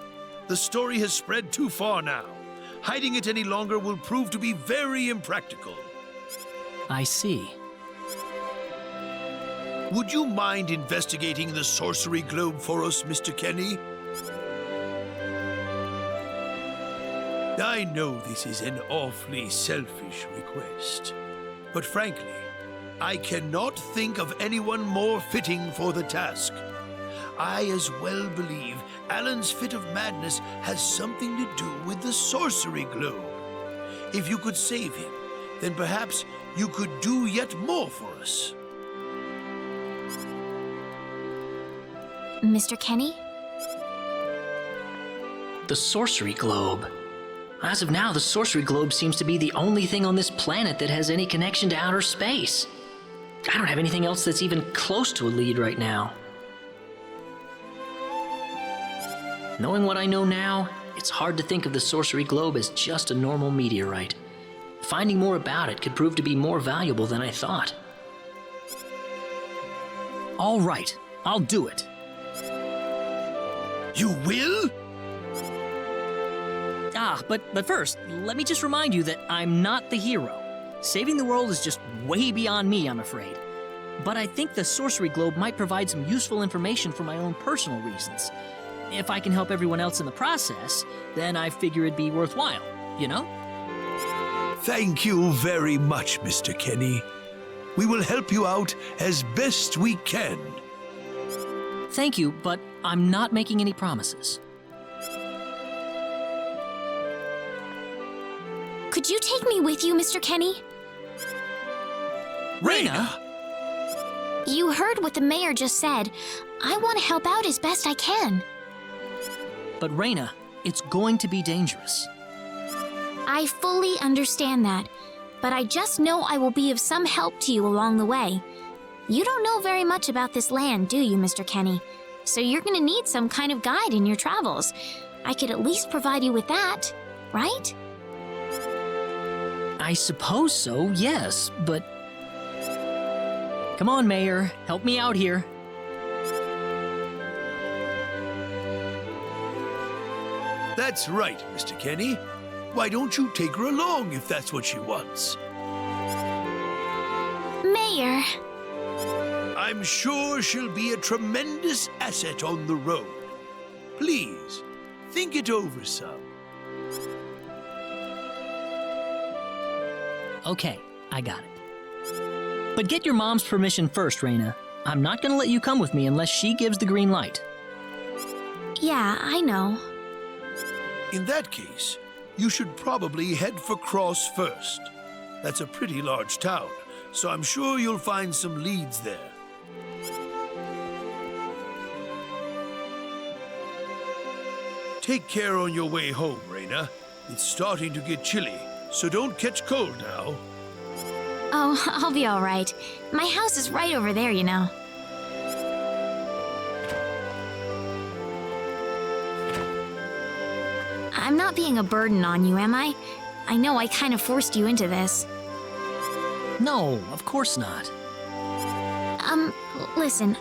the story has spread too far now. Hiding it any longer will prove to be very impractical. I see. Would you mind investigating the sorcery globe for us, Mr. Kenny? I know this is an awfully selfish request, but frankly, I cannot think of anyone more fitting for the task. I as well believe Alan's fit of madness has something to do with the sorcery globe. If you could save him, then perhaps you could do yet more for us. Mr. Kenny? The sorcery globe. As of now, the sorcery globe seems to be the only thing on this planet that has any connection to outer space. I don't have anything else that's even close to a lead right now. Knowing what I know now, it's hard to think of the sorcery globe as just a normal meteorite. Finding more about it could prove to be more valuable than I thought. All right, I'll do it. You will? But first, let me just remind you that I'm not the hero. Saving the world is just way beyond me, I'm afraid. But I think the sorcery globe might provide some useful information for my own personal reasons. If I can help everyone else in the process, then I figure it'd be worthwhile, you know? Thank you very much, Mr. Kenny. We will help you out as best we can. Thank you, but I'm not making any promises. Could you take me with you, Mr. Kenny? Rena! You heard what the mayor just said. I want to help out as best I can. But Rena, it's going to be dangerous. I fully understand that, but I just know I will be of some help to you along the way. You don't know very much about this land, do you, Mr. Kenny? So you're going to need some kind of guide in your travels. I could at least provide you with that, right? I suppose so, yes, but... Come on, Mayor, help me out here. That's right, Mr. Kenny. Why don't you take her along if that's what she wants? Mayor. I'm sure she'll be a tremendous asset on the road. Please, think it over some. Okay, I got it. But get your mom's permission first, Rena. I'm not gonna let you come with me unless she gives the green light. Yeah, I know. In that case, you should probably head for Cross first. That's a pretty large town, so I'm sure you'll find some leads there. Take care on your way home, Rena. It's starting to get chilly, so don't catch cold now. Oh, I'll be all right. My house is right over there, you know. I'm not being a burden on you, am I? I know I kind of forced you into this. No, of course not. Listen,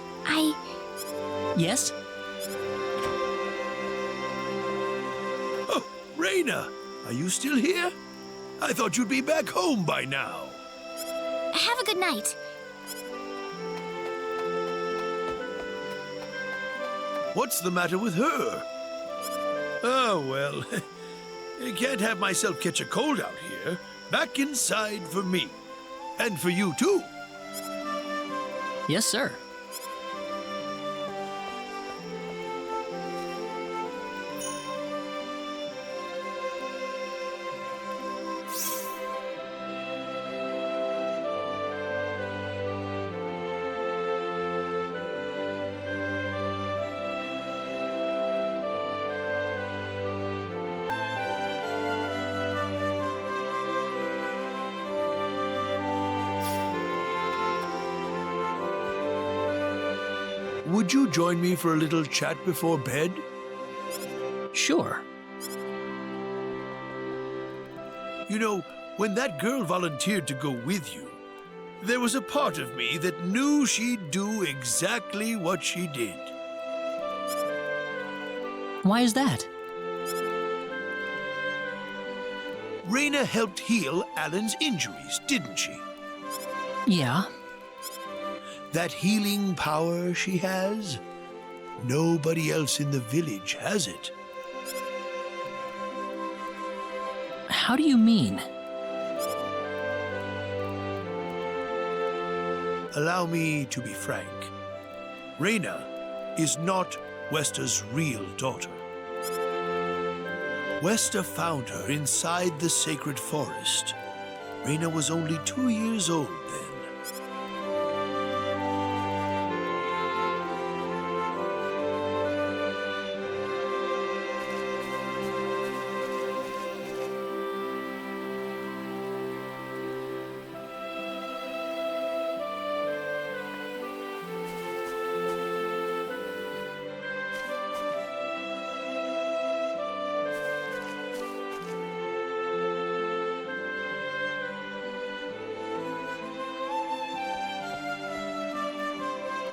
Yes? Oh, Rena, are you still here? I thought you'd be back home by now. Have a good night. What's the matter with her? Oh, well, I can't have myself catch a cold out here. Back inside for me. And for you, too. Yes, sir. Would you join me for a little chat before bed? Sure. You know, when that girl volunteered to go with you, there was a part of me that knew she'd do exactly what she did. Why is that? Rena helped heal Alan's injuries, didn't she? Yeah. That healing power she has, nobody else in the village has it. How do you mean? Allow me to be frank. Rena is not Westa's real daughter. Westa found her inside the sacred forest. Rena was only 2 years old then.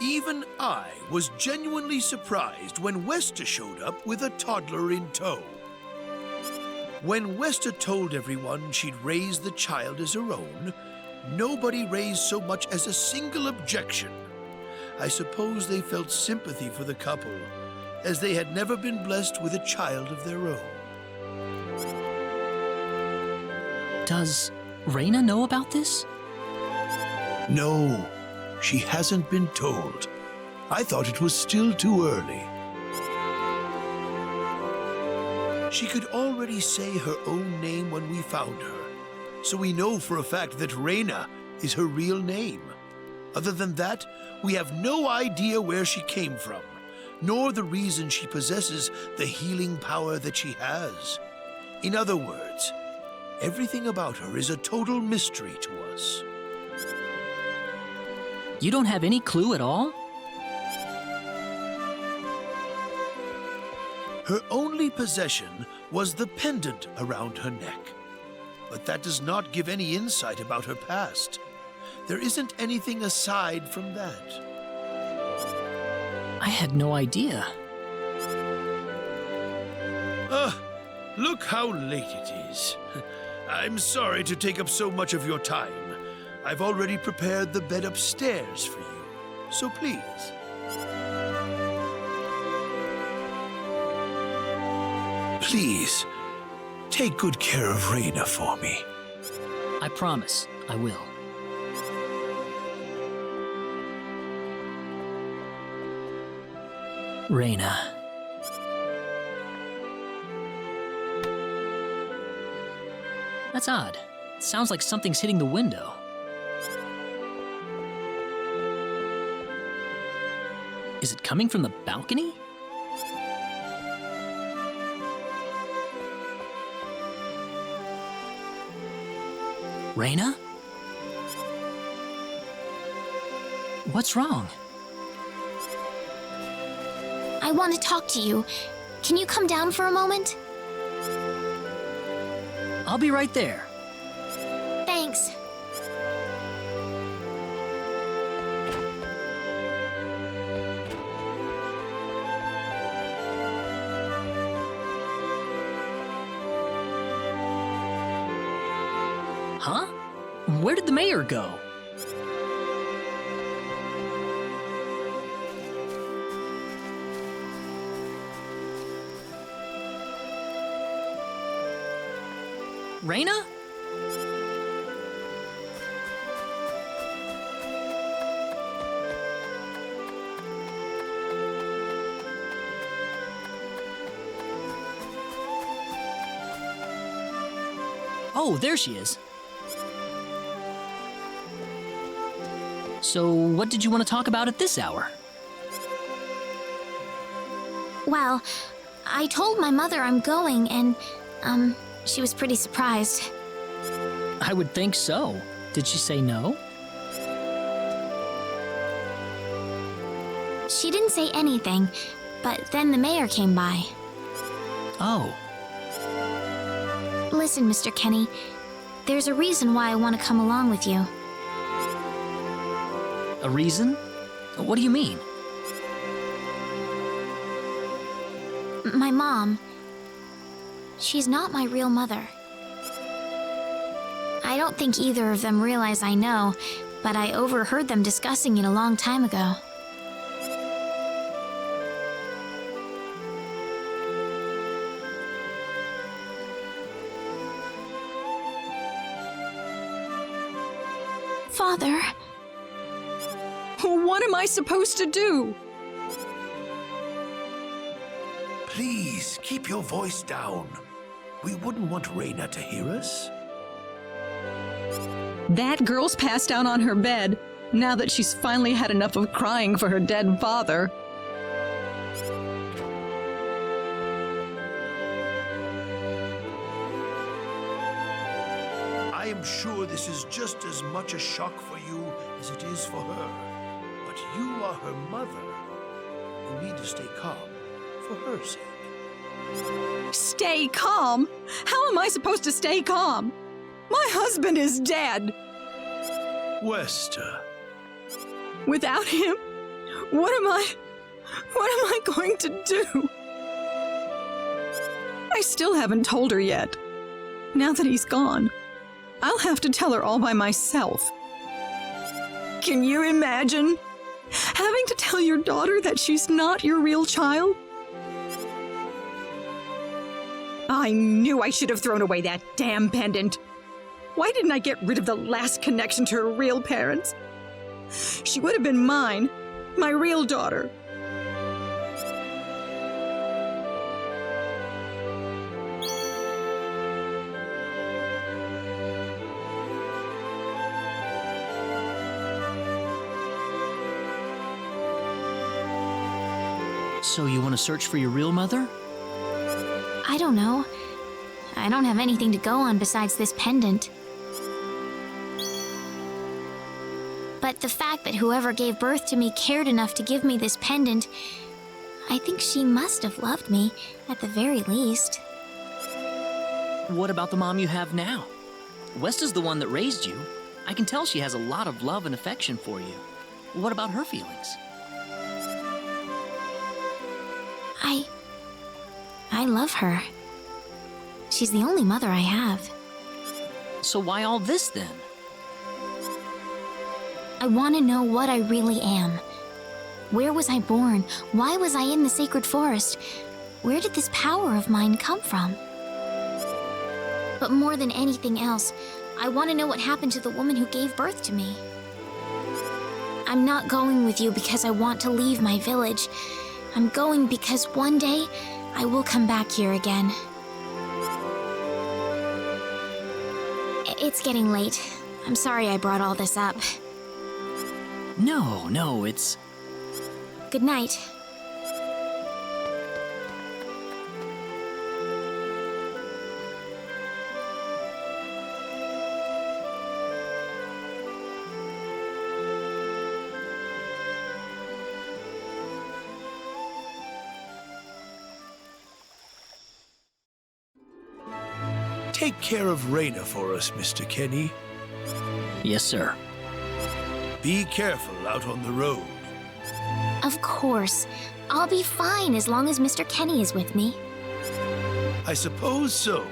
Even I was genuinely surprised when Westa showed up with a toddler in tow. When Westa told everyone she'd raised the child as her own, nobody raised so much as a single objection. I suppose they felt sympathy for the couple, as they had never been blessed with a child of their own. Does Rena know about this? No, she hasn't been told. I thought it was still too early. She could already say her own name when we found her, so we know for a fact that Rena is her real name. Other than that, we have no idea where she came from, nor the reason she possesses the healing power that she has. In other words, everything about her is a total mystery to us. You don't have any clue at all? Her only possession was the pendant around her neck. But that does not give any insight about her past. There isn't anything aside from that. I had no idea. Look how late it is. I'm sorry to take up so much of your time. I've already prepared the bed upstairs for you, so please. Please, take good care of Rena for me. I promise, I will. Rena. That's odd. It sounds like something's hitting the window. Is it coming from the balcony? Rena? What's wrong? I want to talk to you. Can you come down for a moment? I'll be right there. Thanks. Huh? Where did the mayor go? Rena? Oh, there she is. So, what did you want to talk about at this hour? Well, I told my mother I'm going, and, she was pretty surprised. I would think so. Did she say no? She didn't say anything, but then the mayor came by. Oh. Listen, Mr. Kenny, there's a reason why I want to come along with you. A reason? What do you mean? My mom, she's not my real mother. I don't think either of them realize I know, but I overheard them discussing it a long time ago. Father. What am I supposed to do? Please, keep your voice down. We wouldn't want Rena to hear us. That girl's passed out on her bed, now that she's finally had enough of crying for her dead father. I am sure this is just as much a shock for you as it is for her. But you are her mother. You need to stay calm for her sake. Stay calm? How am I supposed to stay calm? My husband is dead. Wester. Without him, what am I going to do? I still haven't told her yet. Now that he's gone, I'll have to tell her all by myself. Can you imagine having to tell your daughter that she's not your real child? I knew I should have thrown away that damn pendant. Why didn't I get rid of the last connection to her real parents? She would have been mine, my real daughter. So you want to search for your real mother? I don't know. I don't have anything to go on besides this pendant. But the fact that whoever gave birth to me cared enough to give me this pendant, I think she must have loved me, at the very least. What about the mom you have now? West is the one that raised you. I can tell she has a lot of love and affection for you. What about her feelings? I love her. She's the only mother I have. So why all this then? I want to know what I really am. Where was I born? Why was I in the sacred forest? Where did this power of mine come from? But more than anything else, I want to know what happened to the woman who gave birth to me. I'm not going with you because I want to leave my village. I'm going because one day I will come back here again. It's getting late. I'm sorry I brought all this up. No, it's... Good night. Take care of Rena for us, Mr. Kenny. Yes, sir. Be careful out on the road. Of course. I'll be fine as long as Mr. Kenny is with me. I suppose so.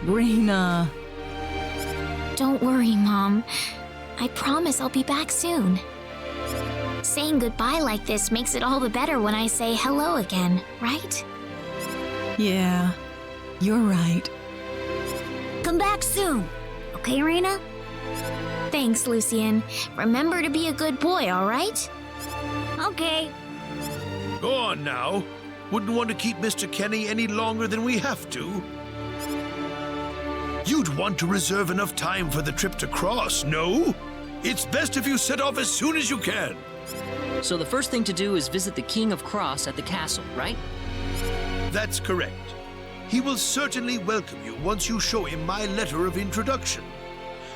Rena. Don't worry, Mom. I promise I'll be back soon. Saying goodbye like this makes it all the better when I say hello again, right? Yeah, you're right. Come back soon. Okay, Rena? Thanks, Lucien. Remember to be a good boy, all right? Okay. Go on now. Wouldn't want to keep Mr. Kenny any longer than we have to. You'd want to reserve enough time for the trip to cross, no? It's best if you set off as soon as you can. So the first thing to do is visit the King of Cross at the castle, right? That's correct. He will certainly welcome you once you show him my letter of introduction.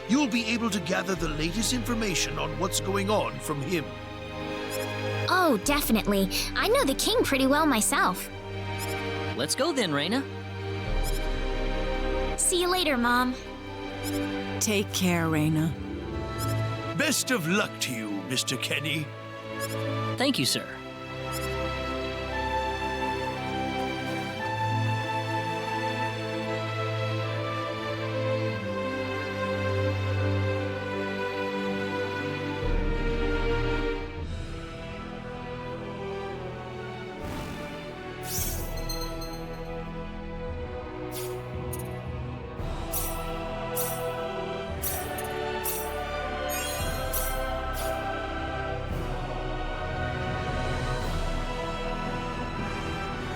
You'll be able to gather the latest information on what's going on from him. Oh, definitely. I know the king pretty well myself. Let's go then, Rena. See you later, Mom. Take care, Rena. Best of luck to you, Mr. Kenny. Thank you, sir.